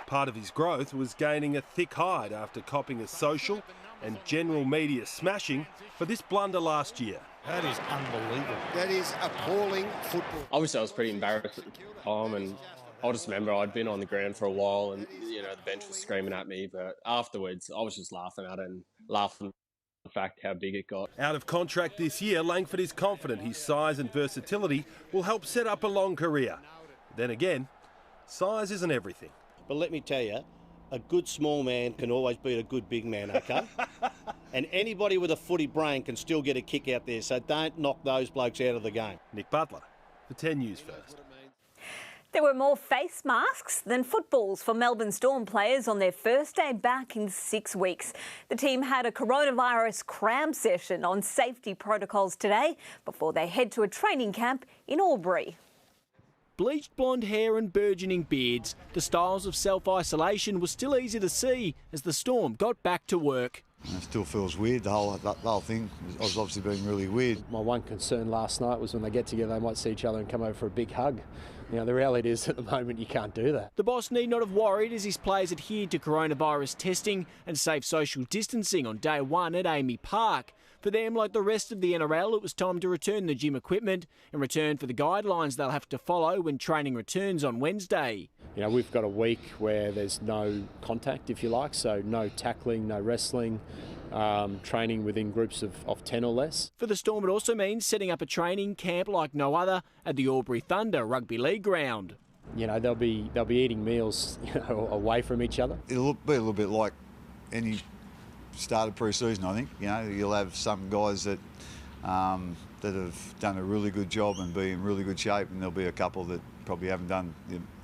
Part of his growth was gaining a thick hide after copping a social and general media smashing for this blunder last year. That is unbelievable. That is appalling football. Obviously, I was pretty embarrassed at the time, and I just remember I'd been on the ground for a while and, the bench was screaming at me. But afterwards, I was just laughing at it and laughing at the fact how big it got. Out of contract this year, Langford is confident his size and versatility will help set up a long career. Then again, size isn't everything. But let me tell you, a good small man can always beat a good big man, okay? And anybody with a footy brain can still get a kick out there, so don't knock those blokes out of the game. Nick Butler, for 10 News First. There were more face masks than footballs for Melbourne Storm players on their first day back in 6 weeks. The team had a coronavirus cram session on safety protocols today before they head to a training camp in Albury. Bleached blonde hair and burgeoning beards, the styles of self-isolation were still easy to see as the Storm got back to work. It still feels weird, the whole thing was obviously being really weird. My one concern last night was when they get together they might see each other and come over for a big hug. You know, the reality is at the moment you can't do that. The boss need not have worried as his players adhered to coronavirus testing and safe social distancing on day one at Amy Park. For them, like the rest of the NRL, it was time to return the gym equipment and return for the guidelines they'll have to follow when training returns on Wednesday. You know, we've got a week where there's no contact, if you like, so no tackling, no wrestling, training within groups of 10 or less. For the Storm, it also means setting up a training camp like no other at the Albury Thunder Rugby League ground. You know, they'll be eating meals, you know, away from each other. It'll be a little bit like any start of pre-season, I think. You know, you'll have some guys that have done a really good job and be in really good shape, and there'll be a couple that probably haven't done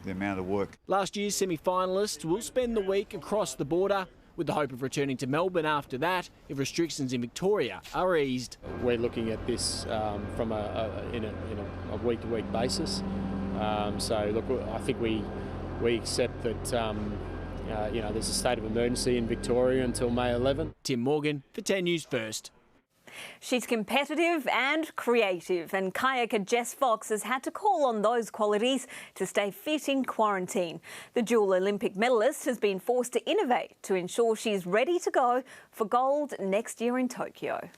the amount of work. Last year's semi-finalists will spend the week across the border with the hope of returning to Melbourne after that if restrictions in Victoria are eased. We're looking at this from in a week-to-week basis. So look, I think we accept that you know, there's a state of emergency in Victoria until May 11. Tim Morgan for 10 News First. She's competitive and creative, and kayaker Jess Fox has had to call on those qualities to stay fit in quarantine. The dual Olympic medalist has been forced to innovate to ensure she's ready to go for gold next year in Tokyo.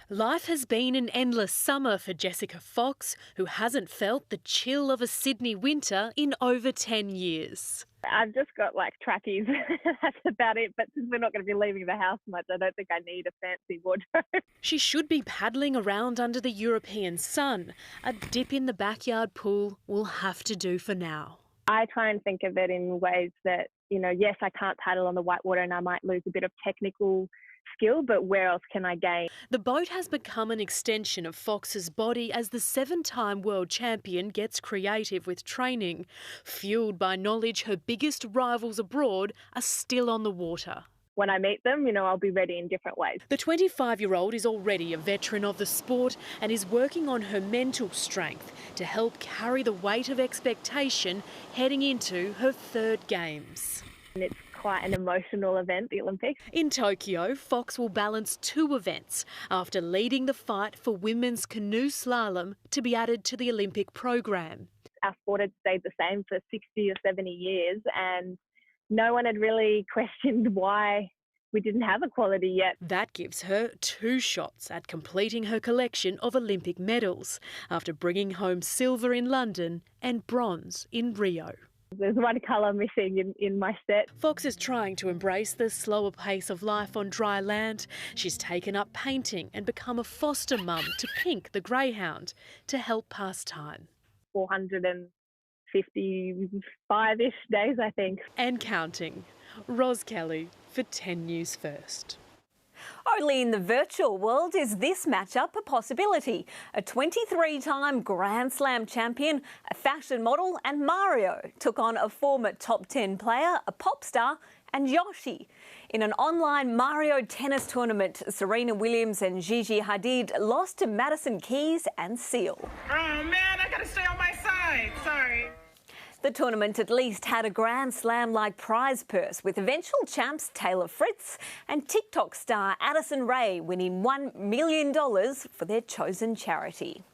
Life has been an endless summer for Jessica Fox, who hasn't felt the chill of a Sydney winter in over 10 years. I've just got like trackies, that's about it, but since we're not going to be leaving the house much, I don't think I need a fancy wardrobe. She should be paddling around under the European sun. A dip in the backyard pool will have to do for now. I try and think of it in ways that, you know, yes, I can't paddle on the whitewater and I might lose a bit of technical skill, but where else can I gain? The boat has become an extension of Fox's body as the 7-time world champion gets creative with training, fueled by knowledge her biggest rivals abroad are still on the water. When I meet them, you know, I'll be ready in different ways. The 25-year-old is already a veteran of the sport and is working on her mental strength to help carry the weight of expectation heading into her 3rd Games. And it's quite an emotional event, the Olympics. In Tokyo, Fox will balance 2 events after leading the fight for women's canoe slalom to be added to the Olympic program. Our sport had stayed the same for 60 or 70 years and no one had really questioned why we didn't have equality yet. That gives her 2 shots at completing her collection of Olympic medals after bringing home silver in London and bronze in Rio. There's one colour missing in my set. Fox is trying to embrace the slower pace of life on dry land. She's taken up painting and become a foster mum to Pink, the greyhound, to help pass time. 455-ish days, I think. And counting. Ros Kelly for 10 News First. Only in the virtual world is this matchup a possibility. A 23-time Grand Slam champion, a fashion model and Mario took on a former top 10 player, a pop star and Yoshi. In an online Mario tennis tournament, Serena Williams and Gigi Hadid lost to Madison Keys and Seal. Oh man, I gotta stay on my side, sorry. The tournament at least had a Grand Slam-like prize purse with eventual champs Taylor Fritz and TikTok star Addison Rae winning $1 million for their chosen charity.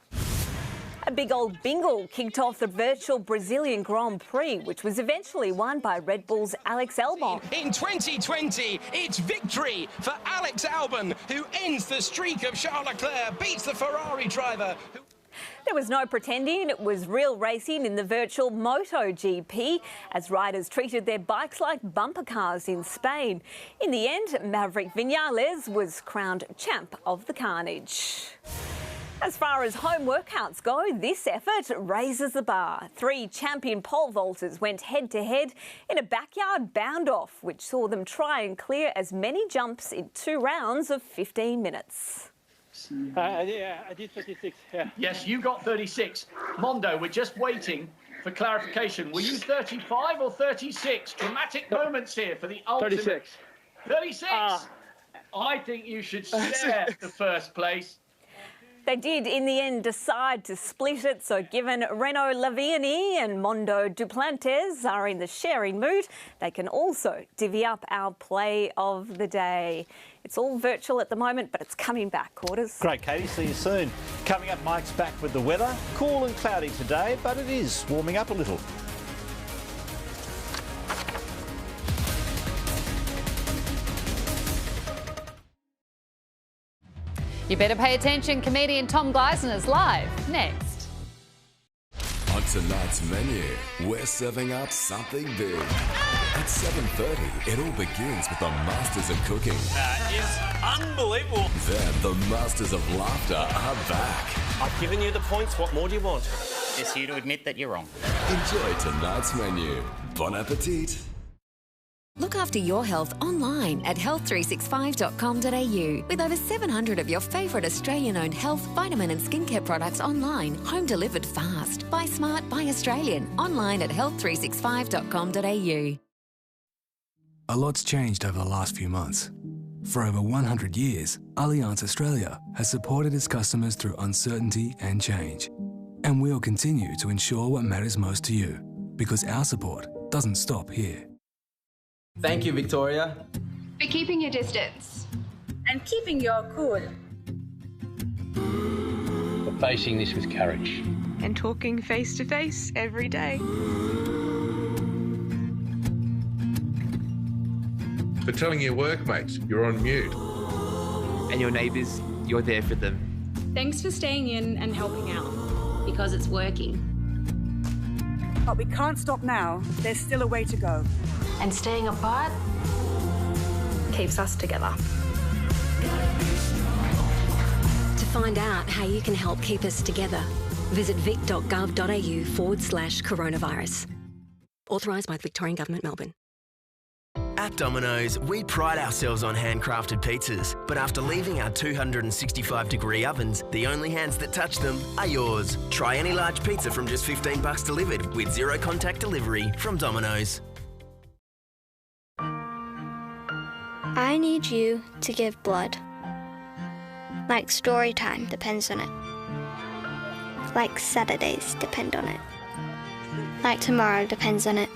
A big old bingle kicked off the virtual Brazilian Grand Prix, which was eventually won by Red Bull's Alex Albon. In 2020, it's victory for Alex Albon, who ends the streak of Charles Leclerc, beats the Ferrari driver. There was no pretending it was real racing in the virtual MotoGP as riders treated their bikes like bumper cars in Spain. In the end, Maverick Vinales was crowned champ of the carnage. As far as home workouts go, this effort raises the bar. 3 champion pole vaulters went head-to-head in a backyard bound-off, which saw them try and clear as many jumps in 2 rounds of 15 minutes. Yeah, I did 36. Yeah. Yes, you got 36. Mondo, we're just waiting for clarification, were you 35 or 36? Dramatic moments here for the ultimate. 36. 36? I think you should stare the first place. They did, in the end, decide to split it, so given Renaud Laviani and Mondo Duplantes are in the sharing mood, they can also divvy up our play of the day. It's all virtual at the moment, but it's coming back, Quarters. Great, Katie. See you soon. Coming up, Mike's back with the weather. Cool and cloudy today, but it is warming up a little. You better pay attention. Comedian Tom Gleisner's live next. On tonight's menu, we're serving up something big. At 7:30, it all begins with the Masters of Cooking. That is unbelievable. Then the Masters of Laughter are back. I've given you the points. What more do you want? Just you to admit that you're wrong. Enjoy tonight's menu. Bon appetit. Look after your health online at health365.com.au with over 700 of your favourite Australian-owned health, vitamin and skincare products online, home delivered fast. Buy smart, buy Australian. Online at health365.com.au. A lot's changed over the last few months. For over 100 years, Allianz Australia has supported its customers through uncertainty and change. And we'll continue to ensure what matters most to you, because our support doesn't stop here. Thank you, Victoria. For keeping your distance. And keeping your cool. For facing this with courage. And talking face to face every day. For telling your workmates you're on mute. And your neighbours, you're there for them. Thanks for staying in and helping out. Because it's working. But we can't stop now. There's still a way to go. And staying apart keeps us together. To find out how you can help keep us together, visit vic.gov.au/coronavirus. Authorised by the Victorian Government, Melbourne. At Domino's, we pride ourselves on handcrafted pizzas, but after leaving our 265-degree ovens, the only hands that touch them are yours. Try any large pizza from just $15 delivered with zero contact delivery from Domino's. I need you to give blood. Like story time depends on it. Like Saturdays depend on it. Like tomorrow depends on it.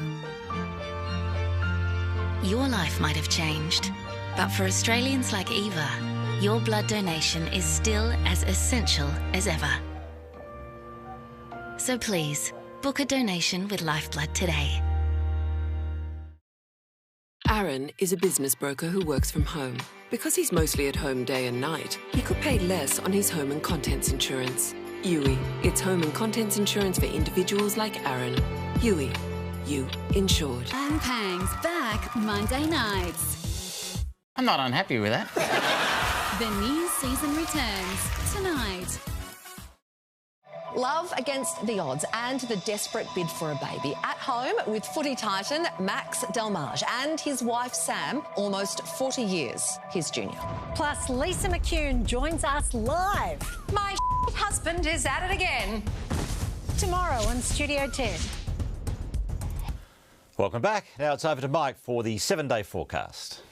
Your life might have changed, but for Australians like Eva, your blood donation is still as essential as ever. So please, book a donation with Lifeblood today. Aaron is a business broker who works from home. Because he's mostly at home day and night, he could pay less on his home and contents insurance. UE, it's home and contents insurance for individuals like Aaron. UE, you insured. And Pangs back Monday nights. I'm not unhappy with that. The new season returns tonight. Love against the odds and the desperate bid for a baby. At home with footy titan Max Delmage and his wife Sam, almost 40 years his junior. Plus, Lisa McCune joins us live. My husband is at it again. Tomorrow on Studio 10. Welcome back. Now it's over to Mike for the 7-day forecast.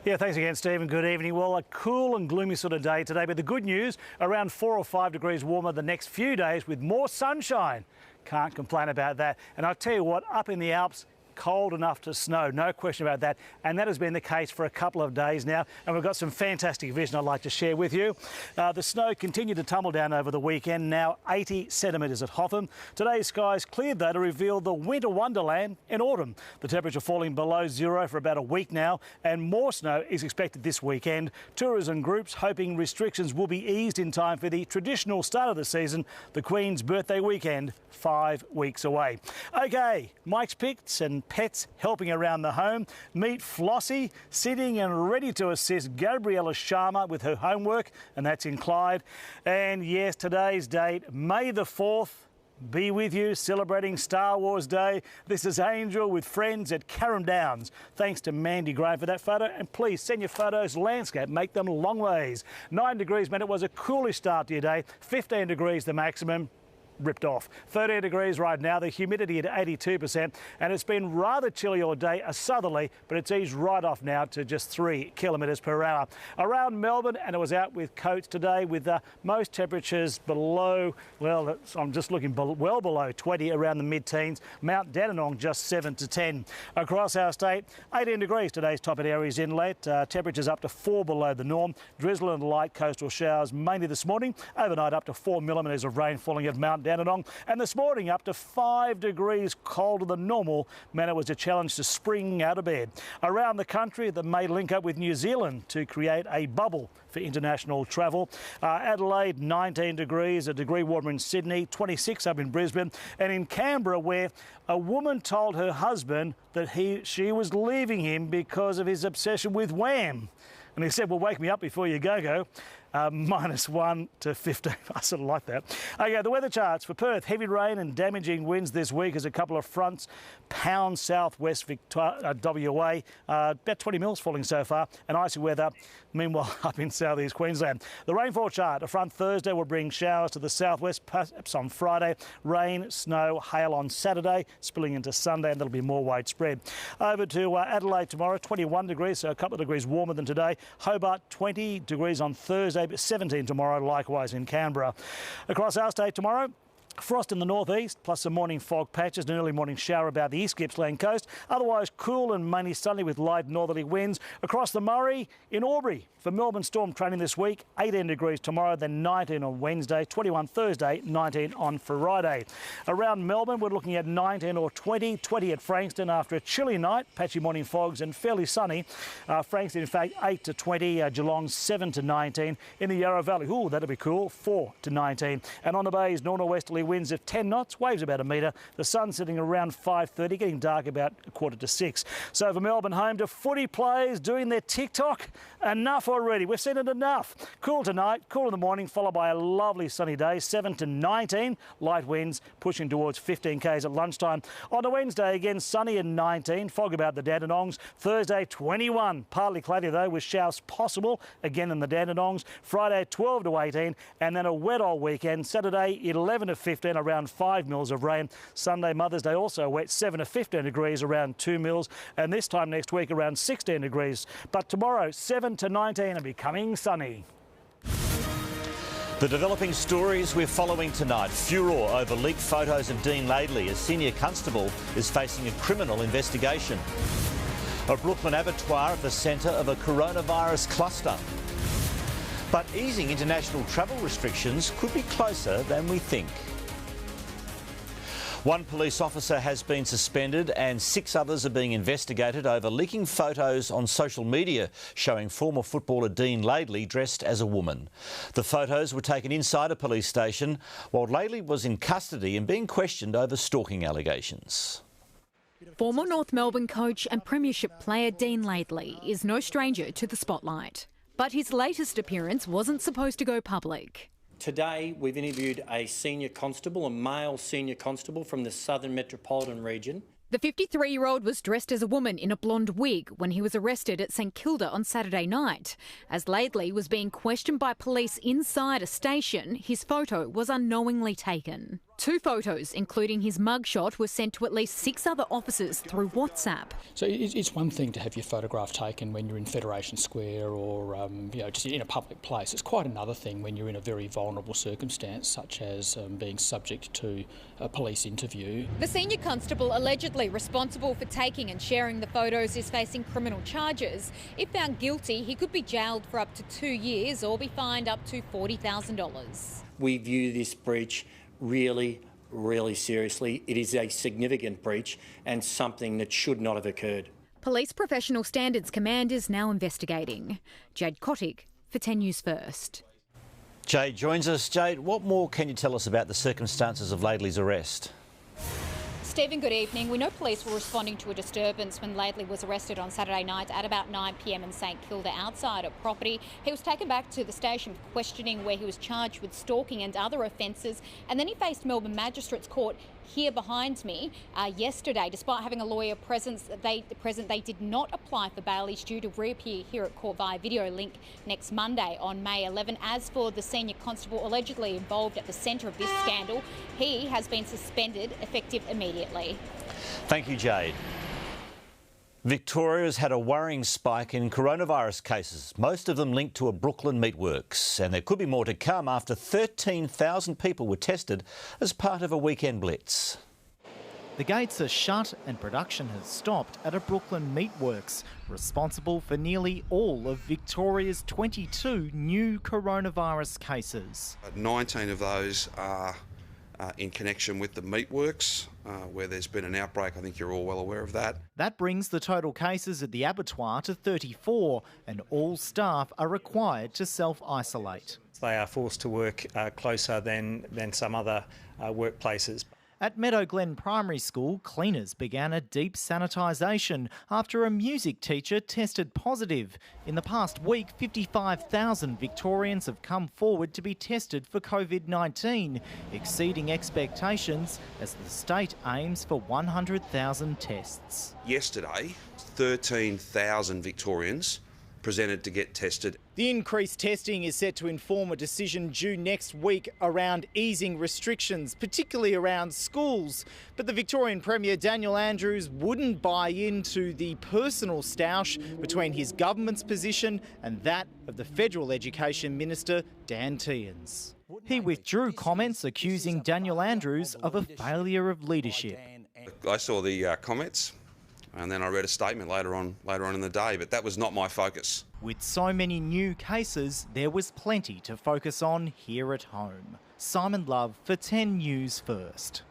Yeah, thanks again, Stephen. Good evening. Well, a cool and gloomy sort of day today, but the good news, around 4 or 5 degrees warmer the next few days with more sunshine. Can't complain about that. And I'll tell you what, up in the Alps, cold enough to snow, no question about that, and that has been the case for a couple of days now, and we've got some fantastic vision I'd like to share with you. The snow continued to tumble down over the weekend, now 80 centimetres at Hotham. Today's skies cleared though to reveal the winter wonderland in autumn. The temperature falling below zero for about a week now, and more snow is expected this weekend. Tourism groups hoping restrictions will be eased in time for the traditional start of the season, the Queen's birthday weekend, 5 weeks away. OK, Mike's Picks and pets helping around the home. Meet Flossie, sitting and ready to assist Gabriella Sharma with her homework, and that's in Clyde. And yes, today's date, May the 4th, be with you, celebrating Star Wars Day. This is Angel with friends at Carrum Downs. Thanks to Mandy Graham for that photo, and please send your photos landscape, make them long ways. 9 degrees meant it was a coolish start to your day, 15 degrees the maximum. ripped off. 13 degrees right now, the humidity at 82%, and it's been rather chilly all day, a southerly, but it's eased right off now to just 3 kilometres per hour. Around Melbourne, and it was out with coats today, with most temperatures below, well, I'm just looking well below 20, around the mid-teens. Mount Dandenong just 7 to 10. Across our state, 18 degrees today's top at Aries Inlet. Temperatures up to 4 below the norm. Drizzle and light coastal showers mainly this morning. Overnight up to 4 millimetres of rain falling at Mount Dandenong. And this morning up to 5 degrees colder than normal. Man, it was a challenge to spring out of bed. Around the country, that may link up with New Zealand to create a bubble for international travel. Adelaide, 19 degrees, a degree warmer in Sydney, 26 up in Brisbane. And in Canberra, where a woman told her husband that she was leaving him because of his obsession with Wham. And he said, well, wake me up before you go. -1 to 15. I sort of like that. Okay, the weather charts for Perth. Heavy rain and damaging winds this week as a couple of fronts pound southwest WA. About 20 mils falling so far, and icy weather, meanwhile, up in southeast Queensland. The rainfall chart. A front Thursday will bring showers to the southwest, perhaps on Friday. Rain, snow, hail on Saturday, spilling into Sunday, and there'll be more widespread. Over to Adelaide tomorrow, 21 degrees, so a couple of degrees warmer than today. Hobart, 20 degrees on Thursday, but 17 tomorrow, likewise in Canberra. Across our state tomorrow, frost in the northeast, plus some morning fog patches, an early morning shower about the East Gippsland coast. Otherwise cool and mainly sunny with light northerly winds. Across the Murray in Albury for Melbourne storm training this week, 18 degrees tomorrow, then 19 on Wednesday, 21 Thursday, 19 on Friday. Around Melbourne, we're looking at 19 or 20 at Frankston after a chilly night, patchy morning fogs and fairly sunny. Frankston, in fact, 8 to 20, Geelong 7 to 19. In the Yarra Valley, ooh, that'll be cool, 4 to 19. And on the bays, north-northwesterly winds of 10 knots, waves about a metre. The sun sitting around 5:30, getting dark about 5:45. So for Melbourne, home to footy players doing their TikTok. Enough already. We've seen it enough. Cool tonight, cool in the morning, followed by a lovely sunny day, 7 to 19. Light winds pushing towards 15 k's at lunchtime. On the Wednesday, again, sunny and 19. Fog about the Dandenongs. Thursday, 21. Partly cloudy, though, with showers possible, again in the Dandenongs. Friday, 12 to 18. And then a wet all weekend. Saturday, 11 to 15, around 5 mils of rain. Sunday, Mother's Day, also wet, 7 to 15 degrees, around 2 mils. And this time next week, around 16 degrees. But tomorrow, 7 to 19 and becoming sunny. The developing stories we're following tonight. Furore over leaked photos of Dean Laidley. A senior constable is facing a criminal investigation. A Brooklyn abattoir at the centre of a coronavirus cluster. But easing international travel restrictions could be closer than we think. One police officer has been suspended and 6 others are being investigated over leaking photos on social media showing former footballer Dean Laidley dressed as a woman. The photos were taken inside a police station while Laidley was in custody and being questioned over stalking allegations. Former North Melbourne coach and premiership player Dean Laidley is no stranger to the spotlight. But his latest appearance wasn't supposed to go public. Today, we've interviewed a senior constable, a male senior constable from the Southern Metropolitan region. The 53-year-old was dressed as a woman in a blonde wig when he was arrested at St Kilda on Saturday night. As Laidley was being questioned by police inside a station, his photo was unknowingly taken. 2 photos, including his mugshot, were sent to at least 6 other officers through WhatsApp. So it's one thing to have your photograph taken when you're in Federation Square or just in a public place. It's quite another thing when you're in a very vulnerable circumstance, such as being subject to a police interview. The senior constable allegedly responsible for taking and sharing the photos is facing criminal charges. If found guilty, he could be jailed for up to 2 years or be fined up to $40,000. We view this breach really seriously. It is a significant breach and something that should not have occurred. Police Professional Standards Command is now investigating. Jade Kotick for 10 News First. Jade joins us. Jade, what more can you tell us about the circumstances of Laidley's arrest? Stephen, good evening. We know police were responding to a disturbance when Laidley was arrested on Saturday night at about 9 p.m. in St Kilda outside a property. He was taken back to the station for questioning where he was charged with stalking and other offences, and then he faced Melbourne Magistrates Court here behind me. Yesterday, despite having a lawyer present, they did not apply for bail. He's due to reappear here at court via video link next Monday on May 11. As for the senior constable allegedly involved at the centre of this scandal, he has been suspended effective immediately. Thank you, Jade. Victoria's had a worrying spike in coronavirus cases, most of them linked to a Brooklyn meatworks, and there could be more to come after 13,000 people were tested as part of a weekend blitz. The gates are shut and production has stopped at a Brooklyn meatworks, responsible for nearly all of Victoria's 22 new coronavirus cases. 19 of those are in connection with the meatworks, where there's been an outbreak. I think you're all well aware of that. That brings the total cases at the abattoir to 34, and all staff are required to self-isolate. They are forced to work closer than some other workplaces. At Meadow Glen Primary School, cleaners began a deep sanitisation after a music teacher tested positive. In the past week, 55,000 Victorians have come forward to be tested for COVID-19, exceeding expectations as the state aims for 100,000 tests. Yesterday, 13,000 Victorians presented to get tested. The increased testing is set to inform a decision due next week around easing restrictions, particularly around schools. But the Victorian Premier Daniel Andrews wouldn't buy into the personal stoush between his government's position and that of the Federal Education Minister Dan Tehan. He withdrew comments accusing Daniel Andrews of a failure of leadership. I saw the comments, and then I read a statement later on in the day, but that was not my focus. With so many new cases, there was plenty to focus on here at home. Simon Love for 10 News First.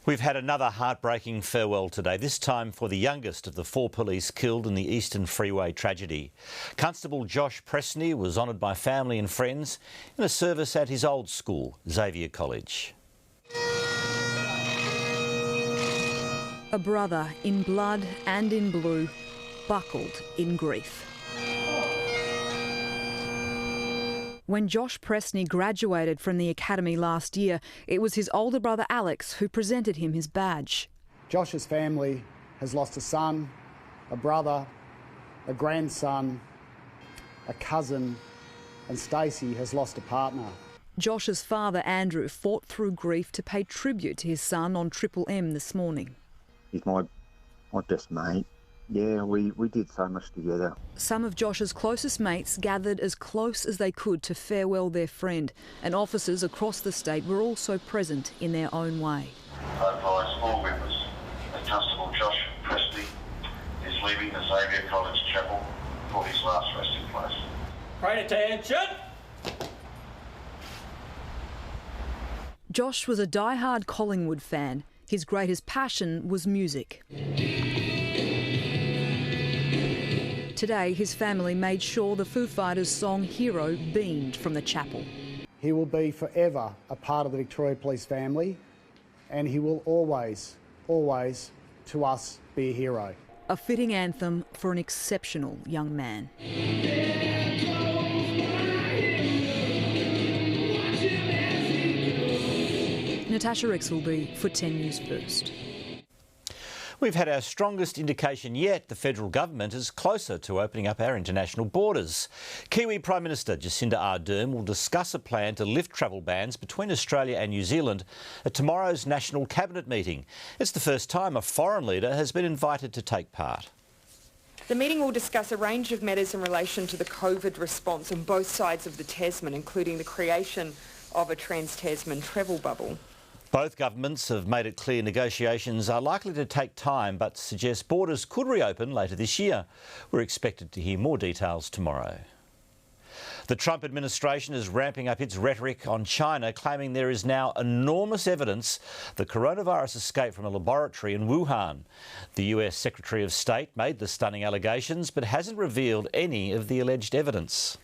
We've had another heartbreaking farewell today, this time for the youngest of the 4 police killed in the Eastern Freeway tragedy. Constable Josh Presney was honoured by family and friends in a service at his old school, Xavier College. A brother in blood and in blue, buckled in grief. When Josh Presney graduated from the academy last year, it was his older brother Alex who presented him his badge. Josh's family has lost a son, a brother, a grandson, a cousin, and Stacey has lost a partner. Josh's father Andrew fought through grief to pay tribute to his son on Triple M this morning. He's my best mate. Yeah, we did so much together. Some of Josh's closest mates gathered as close as they could to farewell their friend, and officers across the state were also present in their own way. I advise all members that Constable Josh Presney is leaving the Xavier College Chapel for his last resting place. Great attention! Josh was a die-hard Collingwood fan. His greatest passion was music. Today, his family made sure the Foo Fighters' song Hero beamed from the chapel. He will be forever a part of the Victoria Police family, and he will always, always, to us, be a hero. A fitting anthem for an exceptional young man. Natasha Rexelby for 10 News First. We've had our strongest indication yet the federal government is closer to opening up our international borders. Kiwi Prime Minister Jacinda Ardern will discuss a plan to lift travel bans between Australia and New Zealand at tomorrow's National Cabinet meeting. It's the first time a foreign leader has been invited to take part. The meeting will discuss a range of matters in relation to the COVID response on both sides of the Tasman, including the creation of a trans-Tasman travel bubble. Both governments have made it clear negotiations are likely to take time, but suggest borders could reopen later this year. We're expected to hear more details tomorrow. The Trump administration is ramping up its rhetoric on China, claiming there is now enormous evidence the coronavirus escaped from a laboratory in Wuhan. The US Secretary of State made the stunning allegations, but hasn't revealed any of the alleged evidence.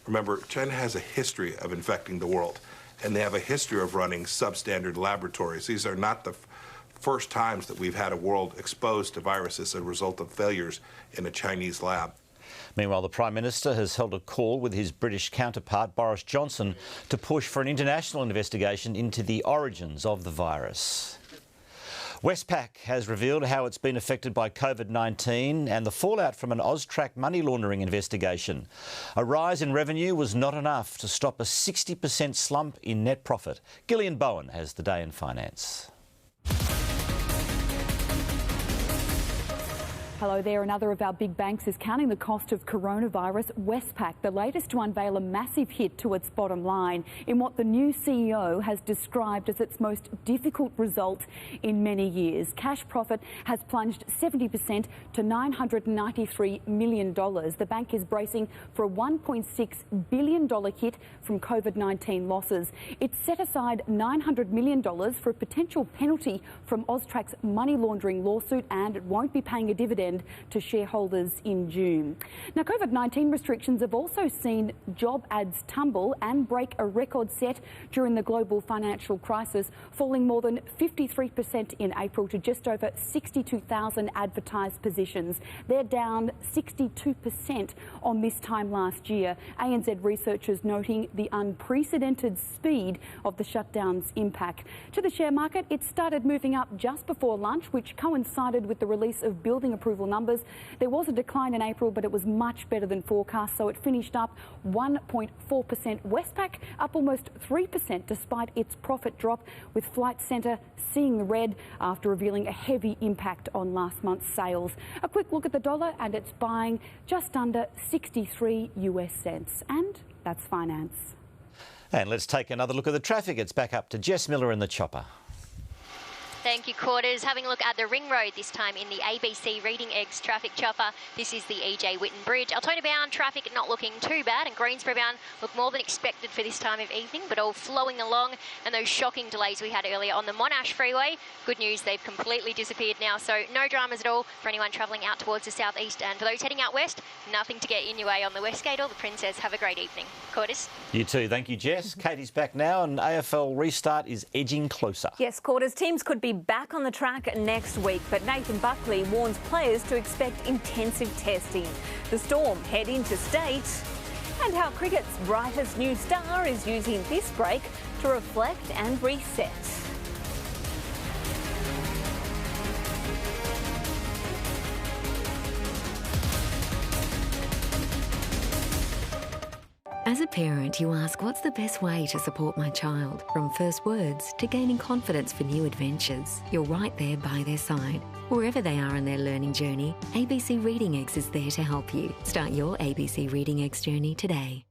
Remember, China has a history of infecting the world, and they have a history of running substandard laboratories. These are not the first times that we've had a world exposed to viruses as a result of failures in a Chinese lab. Meanwhile, the Prime Minister has held a call with his British counterpart, Boris Johnson, to push for an international investigation into the origins of the virus. Westpac has revealed how it's been affected by COVID-19 and the fallout from an AUSTRAC money laundering investigation. A rise in revenue was not enough to stop a 60% slump in net profit. Gillian Bowen has the day in finance. Hello there. Another of our big banks is counting the cost of coronavirus. Westpac, the latest to unveil a massive hit to its bottom line in what the new CEO has described as its most difficult result in many years. Cash profit has plunged 70% to $993 million. The bank is bracing for a $1.6 billion hit from COVID-19 losses. It's set aside $900 million for a potential penalty from AUSTRAC's money laundering lawsuit, and it won't be paying a dividend to shareholders in June. Now, COVID-19 restrictions have also seen job ads tumble and break a record set during the global financial crisis, falling more than 53% in April to just over 62,000 advertised positions. They're down 62% on this time last year. ANZ researchers noting the unprecedented speed of the shutdown's impact. To the share market, it started moving up just before lunch, which coincided with the release of building approval numbers. There was a decline in April, but it was much better than forecast, so it finished up 1.4%. Westpac up almost 3% despite its profit drop, with Flight Centre seeing the red after revealing a heavy impact on last month's sales. A quick look at the dollar, and it's buying just under 63 US cents. And that's finance. And let's take another look at the traffic. It's back up to Jess Miller in the chopper. Thank you, Quarters. Having a look at the Ring Road, this time in the ABC Reading Eggs traffic chopper. This is the E.J. Whitten Bridge. Altona bound traffic not looking too bad, and Greensboro bound look more than expected for this time of evening, but all flowing along. And those shocking delays we had earlier on the Monash Freeway, good news, they've completely disappeared now, so no dramas at all for anyone travelling out towards the southeast. And for those heading out west, nothing to get in your way on the Westgate or the Princess. Have a great evening. Quarters. You too. Thank you, Jess. Katie's back now, and AFL restart is edging closer. Yes, Quarters. Teams could be back on the track next week, but Nathan Buckley warns players to expect intensive testing. The Storm head into state, and how cricket's brightest new star is using this break to reflect and reset. As a parent, you ask, what's the best way to support my child? From first words to gaining confidence for new adventures, you're right there by their side. Wherever they are in their learning journey, ABC Reading Eggs is there to help you. Start your ABC Reading Eggs journey today.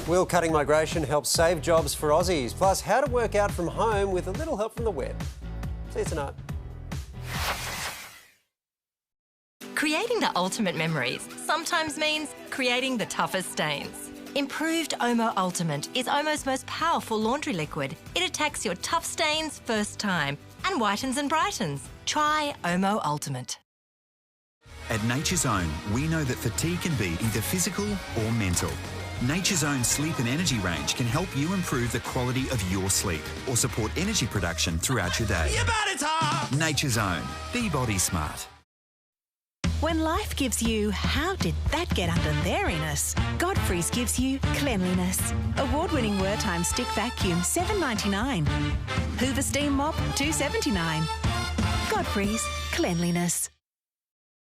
Will cutting migration helps save jobs for Aussies? Plus, how to work out from home with a little help from the web. See you tonight. Creating the ultimate memories sometimes means creating the toughest stains. Improved Omo Ultimate is Omo's most powerful laundry liquid. It attacks your tough stains first time and whitens and brightens. Try Omo Ultimate. At Nature's Own, we know that fatigue can be either physical or mental. Nature's Own sleep and energy range can help you improve the quality of your sleep or support energy production throughout your day. Your body's hot. Nature's Own. Be body smart. When life gives you, how did that get under their anus? Godfrey's gives you cleanliness. Award-winning Wartime Stick Vacuum, $7.99. Hoover Steam Mop, $2.79. Godfrey's Cleanliness.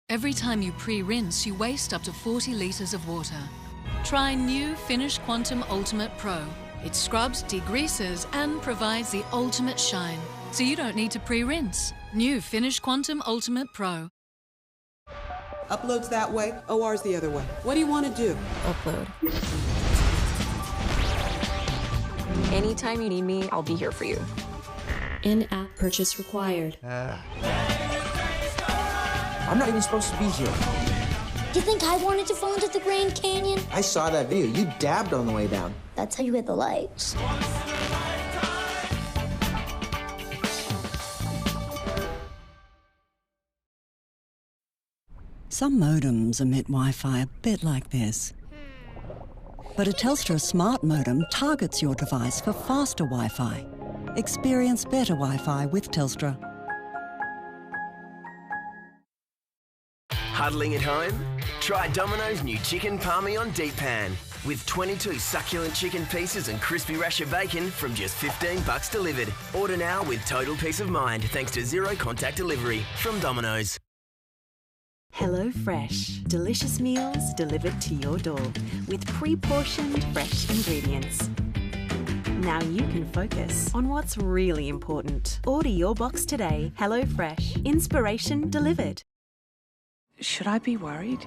Every time you pre-rinse, you waste up to 40 litres of water. Try new Finish Quantum Ultimate Pro. It scrubs, degreases and provides the ultimate shine, so you don't need to pre-rinse. New Finish Quantum Ultimate Pro. Upload's that way, OR's the other way. What do you want to do? Upload. Anytime you need me, I'll be here for you. In-app purchase required. I'm not even supposed to be here. You think I wanted to fall into the Grand Canyon? I saw that video. You dabbed on the way down. That's how you hit the lights. Some modems emit Wi-Fi a bit like this. But a Telstra Smart Modem targets your device for faster Wi-Fi. Experience better Wi-Fi with Telstra. Huddling at home? Try Domino's new Chicken Palmy on Deep Pan. With 22 succulent chicken pieces and crispy rasher bacon from just $15 delivered. Order now with total peace of mind thanks to zero contact delivery from Domino's. Hello Fresh. Delicious meals delivered to your door with pre-portioned fresh ingredients. Now you can focus on what's really important. Order your box today. Hello Fresh. Inspiration delivered. Should I be worried?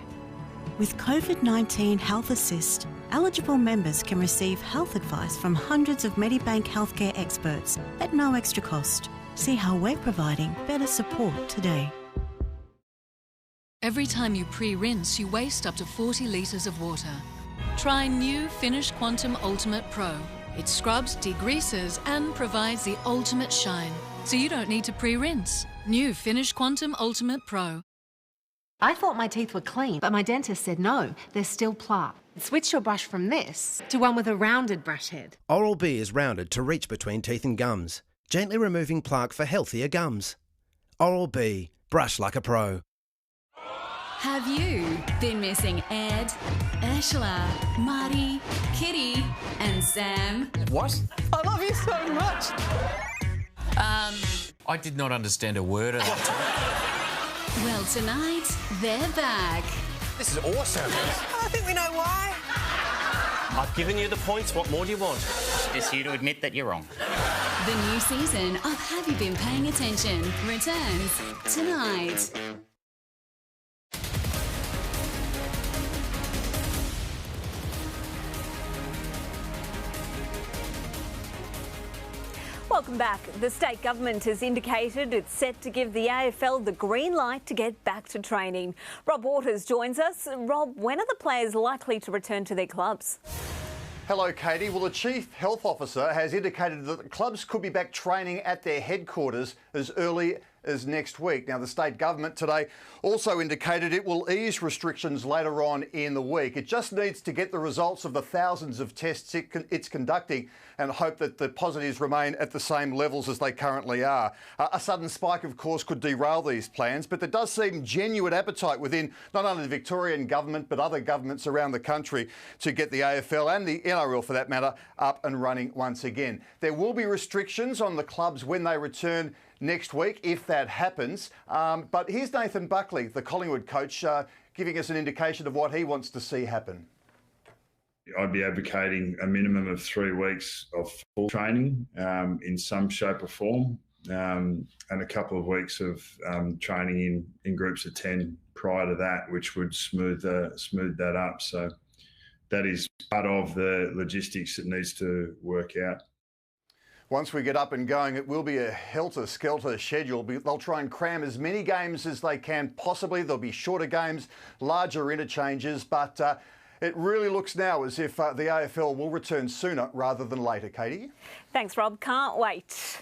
With COVID-19 Health Assist, eligible members can receive health advice from hundreds of Medibank healthcare experts at no extra cost. See how we're providing better support today. Every time you pre-rinse, you waste up to 40 litres of water. Try new Finish Quantum Ultimate Pro. It scrubs, degreases and provides the ultimate shine, so you don't need to pre-rinse. New Finish Quantum Ultimate Pro. I thought my teeth were clean, but my dentist said no, there's still plaque. Switch your brush from this to one with a rounded brush head. Oral-B is rounded to reach between teeth and gums, gently removing plaque for healthier gums. Oral-B, brush like a pro. Have you been missing Ed, Ursula, Marty, Kitty and Sam? What? I love you so much. I did not understand a word of that. Well, tonight, they're back. This is awesome. I think we know why. I've given you the points. What more do you want? Just you to admit that you're wrong. The new season of Have You Been Paying Attention returns tonight. Welcome back. The state government has indicated it's set to give the AFL the green light to get back to training. Rob Waters joins us. Rob, when are the players likely to return to their clubs? Hello, Katie. Well, the Chief Health Officer has indicated that the clubs could be back training at their headquarters as early as next week. Now, the state government today also indicated it will ease restrictions later on in the week. It just needs to get the results of the thousands of tests it's conducting and hope that the positives remain at the same levels as they currently are. A sudden spike, of course, could derail these plans, but there does seem genuine appetite within not only the Victorian government but other governments around the country to get the AFL and the NRL, for that matter, up and running once again. There will be restrictions on the clubs when they return next week, if that happens. But here's Nathan Buckley, the Collingwood coach, giving us an indication of what he wants to see happen. I'd be advocating a minimum of 3 weeks of full training in some shape or form, and a couple of weeks of training in groups of 10 prior to that, which would smooth that up. So that is part of the logistics that needs to work out. Once we get up and going, it will be a helter-skelter schedule. They'll try and cram as many games as they can possibly. There'll be shorter games, larger interchanges, but it really looks now as if the AFL will return sooner rather than later. Katie? Thanks, Rob. Can't wait.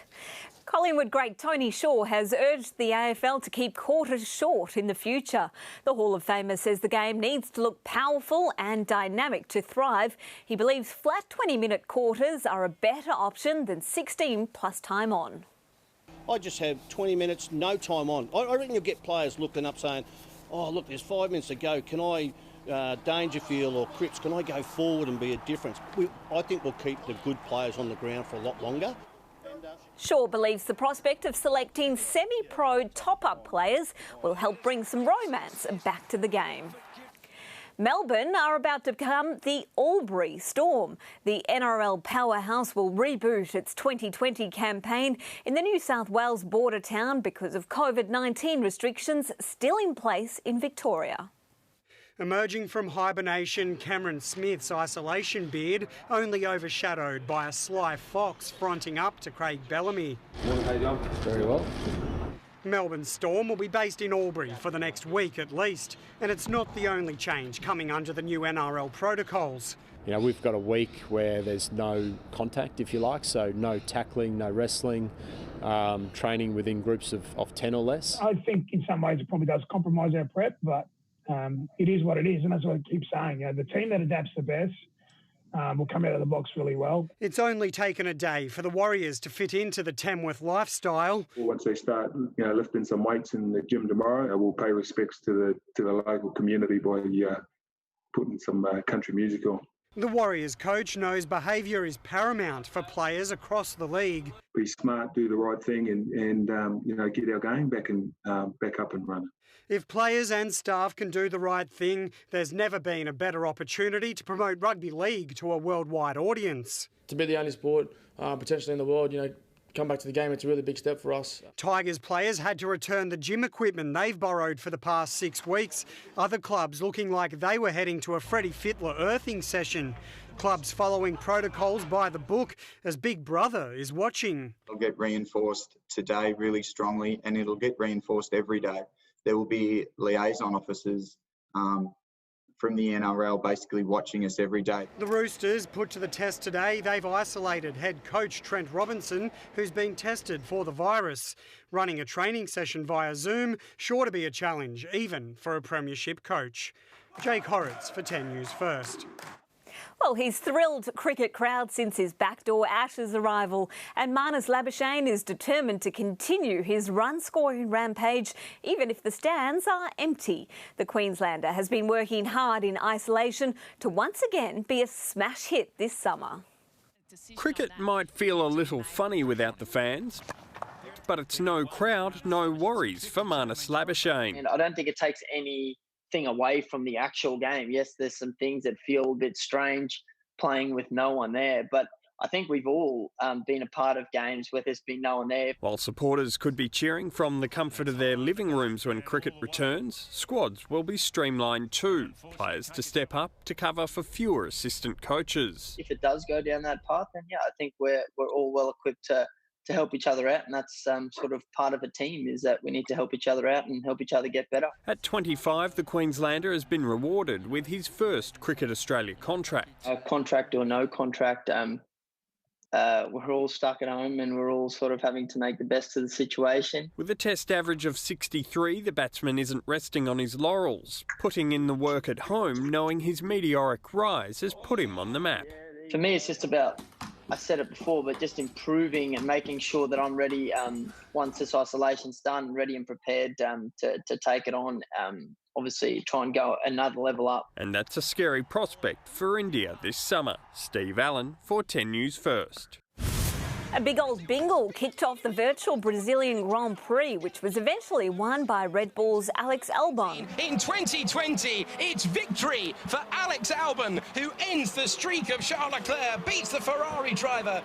Collingwood great Tony Shaw has urged the AFL to keep quarters short in the future. The Hall of Famer says the game needs to look powerful and dynamic to thrive. He believes flat 20-minute quarters are a better option than 16 plus time on. I just have 20 minutes, no time on. I reckon you'll get players looking up saying, oh, look, there's 5 minutes to go. Can I, Dangerfield or Cripps, can I go forward and be a difference? I think we'll keep the good players on the ground for a lot longer. Shaw believes the prospect of selecting semi-pro top-up players will help bring some romance back to the game. Melbourne are about to become the Albury Storm. The NRL powerhouse will reboot its 2020 campaign in the New South Wales border town because of COVID-19 restrictions still in place in Victoria. Emerging from hibernation, Cameron Smith's isolation beard only overshadowed by a sly fox fronting up to Craig Bellamy. Morning, how you going? Very well. Melbourne Storm will be based in Albury for the next week at least, and it's not the only change coming under the new NRL protocols. You know, we've got a week where there's no contact, if you like, so no tackling, no wrestling, training within groups of 10 or less. I think in some ways it probably does compromise our prep, but it is what it is, and that's what I keep saying. You know, the team that adapts the best will come out of the box really well. It's only taken a day for the Warriors to fit into the Tamworth lifestyle. Once they start, lifting some weights in the gym tomorrow, we'll pay respects to the local community by putting some country music on. The Warriors coach knows behaviour is paramount for players across the league. Be smart, do the right thing, and get our game back up and running. If players and staff can do the right thing, there's never been a better opportunity to promote rugby league to a worldwide audience. To be the only sport potentially in the world, come back to the game, it's a really big step for us. Tigers players had to return the gym equipment they've borrowed for the past 6 weeks. Other clubs looking like they were heading to a Freddie Fittler earthing session. Clubs following protocols by the book as Big Brother is watching. It'll get reinforced today really strongly, and it'll get reinforced every day. There will be liaison officers from the NRL basically watching us every day. The Roosters put to the test today. They've isolated head coach Trent Robinson, who's been tested for the virus. Running a training session via Zoom, sure to be a challenge, even for a premiership coach. Jake Horrocks for 10 News First. Well, he's thrilled cricket crowd since his backdoor Ashes arrival, and Marnus Labuschagne is determined to continue his run-scoring rampage, even if the stands are empty. The Queenslander has been working hard in isolation to once again be a smash hit this summer. Cricket might feel a little funny without the fans, but it's no crowd, no worries for Marnus Labuschagne. And I don't think it takes anything away from the actual game. Yes, there's some things that feel a bit strange playing with no one there, but I think we've all been a part of games where there's been no one there. While supporters could be cheering from the comfort of their living rooms when cricket returns, squads will be streamlined too. Players to step up to cover for fewer assistant coaches. If it does go down that path, then yeah, I think we're all well equipped to help each other out, and that's sort of part of a team, is that we need to help each other out and help each other get better. At 25, the Queenslander has been rewarded with his first Cricket Australia contract. Contract or no contract, we're all stuck at home and we're all sort of having to make the best of the situation. With a test average of 63, the batsman isn't resting on his laurels, putting in the work at home, knowing his meteoric rise has put him on the map. For me, it's just about, I said it before, but just improving and making sure that I'm ready once this isolation's done, ready and prepared to take it on. Obviously, try and go another level up. And that's a scary prospect for India this summer. Steve Allen for 10 News First. A big old bingle kicked off the virtual Brazilian Grand Prix, which was eventually won by Red Bull's Alex Albon. In 2020, it's victory for Alex Albon, who ends the streak of Charles Leclerc, beats the Ferrari driver.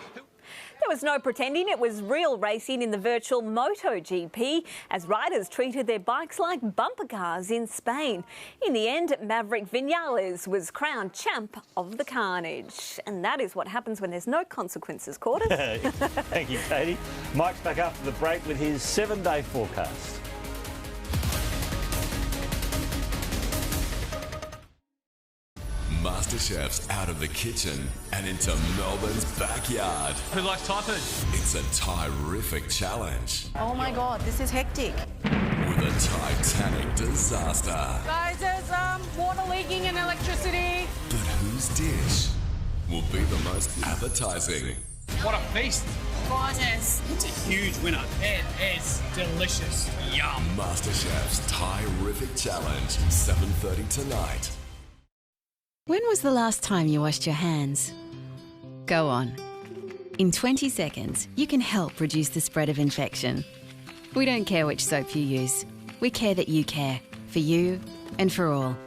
There was no pretending it was real racing in the virtual MotoGP, as riders treated their bikes like bumper cars in Spain. In the end, Maverick Vinales was crowned champ of the carnage. And that is what happens when there's no consequences, Quarters. Thank you, Katie. Mike's back after the break with his 7-day forecast. MasterChef's out of the kitchen and into Melbourne's backyard. Who likes Thai food? It's a terrific challenge Oh my God, this is hectic. with a Titanic disaster. Guys, there's water leaking and electricity. But whose dish will be the most appetizing? What a feast. Gorgeous. It's a huge winner. It is delicious. Yum. MasterChef's Thai-rific challenge, 7:30 tonight. When was the last time you washed your hands? Go on. In 20 seconds, you can help reduce the spread of infection. We don't care which soap you use. We care that you care. For you and for all.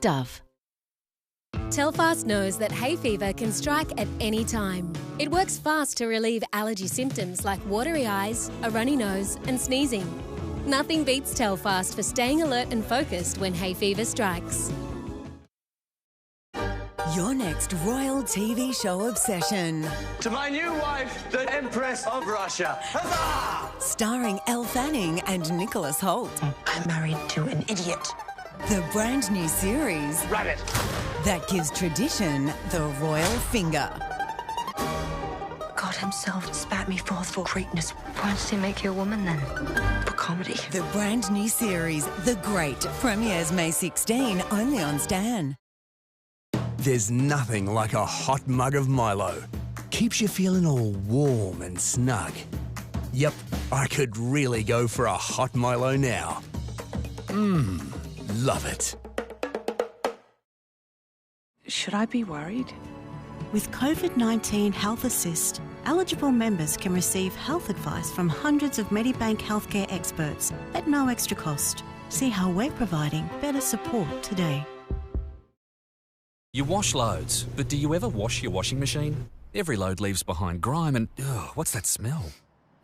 Dove. Telfast knows that hay fever can strike at any time. It works fast to relieve allergy symptoms like watery eyes, a runny nose and sneezing. Nothing beats Telfast for staying alert and focused when hay fever strikes. Your next royal TV show obsession. To my new wife, the Empress of Russia. Huzzah! Starring Elle Fanning and Nicholas Hoult. I'm married to an idiot. The brand new series Rabbit. that gives tradition the royal finger. God himself spat me forth for greatness. Why does he make you a woman then? For comedy. The brand new series, The Great, premieres May 16, only on Stan. There's nothing like a hot mug of Milo. Keeps you feeling all warm and snug. Yep, I could really go for a hot Milo now. Love it. Should I be worried? With COVID-19 Health Assist, eligible members can receive health advice from hundreds of Medibank healthcare experts at no extra cost. See how we're providing better support today. You wash loads, but do you ever wash your washing machine? Every load leaves behind grime and, what's that smell?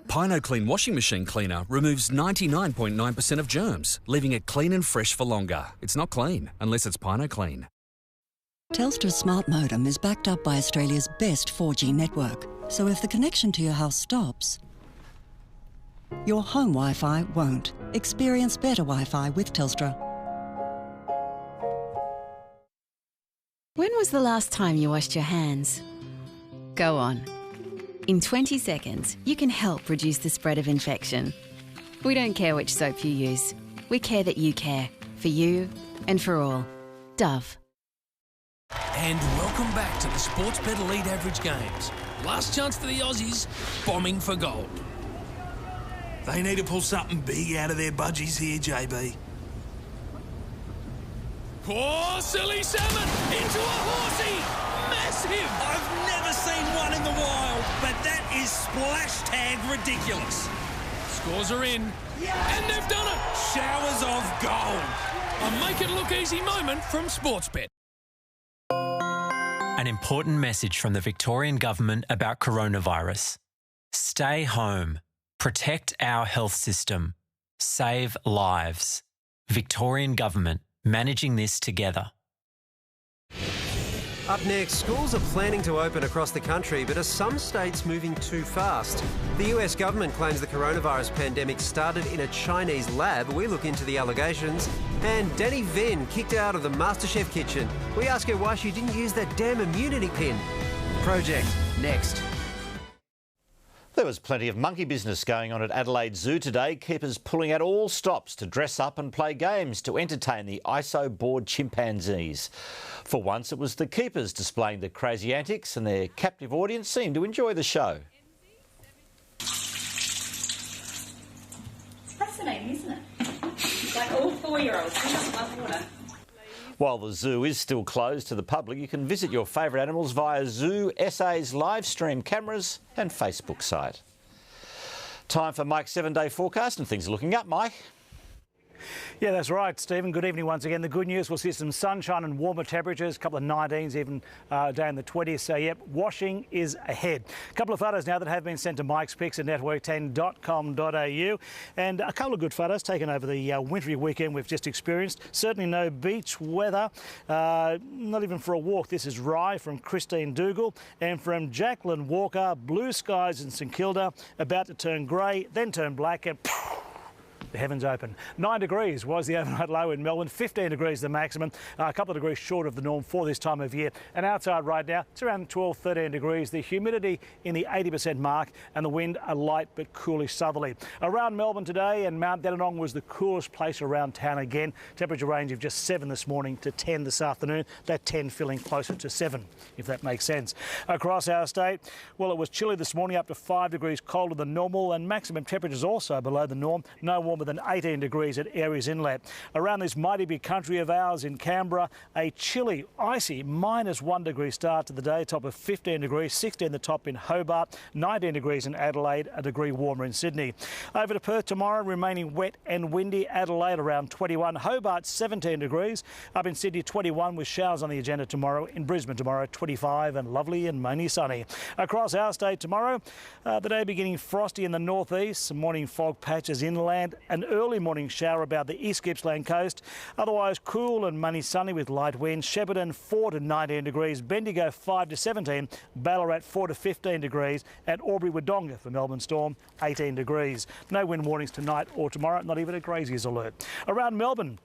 Pino Clean Washing Machine Cleaner removes 99.9% of germs, leaving it clean and fresh for longer. It's not clean unless it's Pino Clean. Telstra's smart modem is backed up by Australia's best 4G network. So if the connection to your house stops, your home Wi-Fi won't. Experience better Wi-Fi with Telstra. When was the last time you washed your hands? Go on. In 20 seconds, you can help reduce the spread of infection. We don't care which soap you use. We care that you care. For you and for all. Dove. And welcome back to the Sportsbet Elite Average Games. Last chance for the Aussies, bombing for gold. They need to pull something big out of their budgies here, JB. Oh, silly salmon into a horsey! Massive! I've never seen one in the wild, but that is splash tag ridiculous. Scores are in, and they've done it! Showers of gold. A make-it-look-easy moment from Sportsbet. An important message from the Victorian Government about coronavirus. Stay home. Protect our health system. Save lives. Victorian Government, managing this together. Up next, schools are planning to open across the country, but are some states moving too fast? The US government claims the coronavirus pandemic started in a Chinese lab. We look into the allegations. And Danny Venn kicked out of the MasterChef kitchen. We ask her why she didn't use that damn immunity pin. Project, next. There was plenty of monkey business going on at Adelaide Zoo today. Keepers pulling out all stops to dress up and play games to entertain the ISO-bored chimpanzees. For once, it was the keepers displaying the crazy antics, and their captive audience seemed to enjoy the show. Fascinating, isn't it? Like all 4-year-olds, who doesn't love water? While the zoo is still closed to the public, you can visit your favourite animals via Zoo SA's live stream cameras and Facebook site. Time for Mike's 7-day forecast, and things are looking up, Mike. Yeah, that's right, Stephen. Good evening once again. The good news, we'll see some sunshine and warmer temperatures, a couple of 19s, even down in the 20s. So, yep, washing is ahead. A couple of photos now that have been sent to Mike's Picks at network10.com.au. And a couple of good photos taken over the wintry weekend we've just experienced. Certainly no beach weather, not even for a walk. This is Rye from Christine Dougal, and from Jacqueline Walker, blue skies in St Kilda, about to turn grey, then turn black, and the heavens open. 9 degrees was the overnight low in Melbourne, 15 degrees the maximum, a couple of degrees short of the norm for this time of year. And outside right now, it's around 12, 13 degrees. The humidity in the 80% mark, and the wind a light but coolish southerly. Around Melbourne today, and Mount Dandenong was the coolest place around town again. Temperature range of just 7 this morning to 10 this afternoon. That 10 feeling closer to 7, if that makes sense. Across our state, well, it was chilly this morning, up to 5 degrees colder than normal, and maximum temperatures also below the norm. No warmer than 18 degrees at Aries Inlet. Around this mighty big country of ours in Canberra, a chilly, icy -1 degree start to the day, top of 15 degrees, 16 the top in Hobart, 19 degrees in Adelaide, a degree warmer in Sydney. Over to Perth tomorrow, remaining wet and windy. Adelaide around 21, Hobart 17 degrees, up in Sydney 21 with showers on the agenda tomorrow. In Brisbane tomorrow 25 and lovely and mainly sunny. Across our state tomorrow, the day beginning frosty in the northeast, some morning fog patches inland, an early morning shower about the East Gippsland coast. Otherwise cool and mainly sunny with light winds. Shepparton 4 to 19 degrees, Bendigo 5 to 17, Ballarat 4 to 15 degrees, and Albury-Wodonga for Melbourne Storm 18 degrees. No wind warnings tonight or tomorrow, not even a graziers alert. Around Melbourne,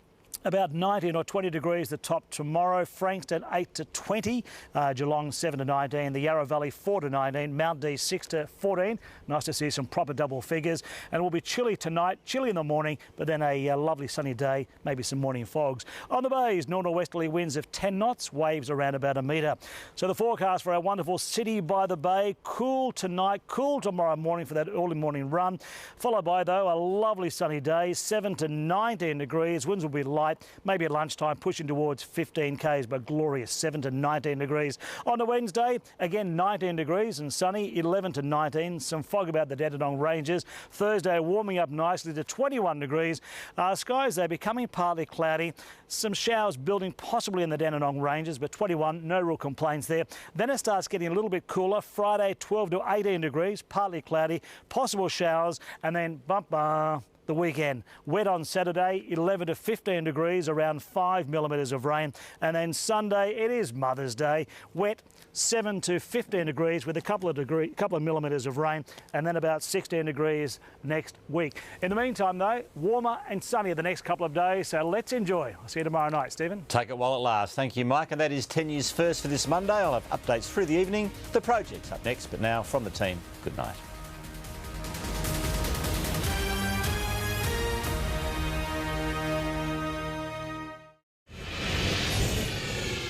About 19 or 20 degrees the top tomorrow. Frankston 8 to 20, Geelong 7 to 19, the Yarra Valley 4 to 19, Mount D 6 to 14. Nice to see some proper double figures. And it will be chilly tonight, chilly in the morning, but then a lovely sunny day, maybe some morning fogs. On the bays, north-northwesterly winds of 10 knots, waves around about a metre. So the forecast for our wonderful city by the bay, cool tonight, cool tomorrow morning for that early morning run. Followed by, though, a lovely sunny day, 7 to 19 degrees. Winds will be light. Maybe at lunchtime pushing towards 15 k's, but glorious 7 to 19 degrees. On the Wednesday, again 19 degrees and sunny, 11 to 19. Some fog about the Dandenong Ranges. Thursday warming up nicely to 21 degrees. Skies, they're becoming partly cloudy. Some showers building possibly in the Dandenong Ranges, but 21, no real complaints there. Then it starts getting a little bit cooler. Friday, 12 to 18 degrees, partly cloudy, possible showers, and then the weekend. Wet on Saturday, 11 to 15 degrees, around 5 millimetres of rain. And then Sunday, it is Mother's Day. Wet, 7 to 15 degrees with a couple of millimetres of rain, and then about 16 degrees next week. In the meantime, though, warmer and sunnier the next couple of days, so let's enjoy. I'll see you tomorrow night, Stephen. Take it while it lasts. Thank you, Mike. And that is 10 News First for this Monday. I'll have updates through the evening. The project's up next, but now from the team, good night.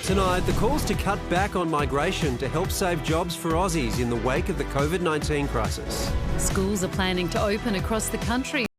Tonight, the calls to cut back on migration to help save jobs for Aussies in the wake of the COVID-19 crisis. Schools are planning to open across the country.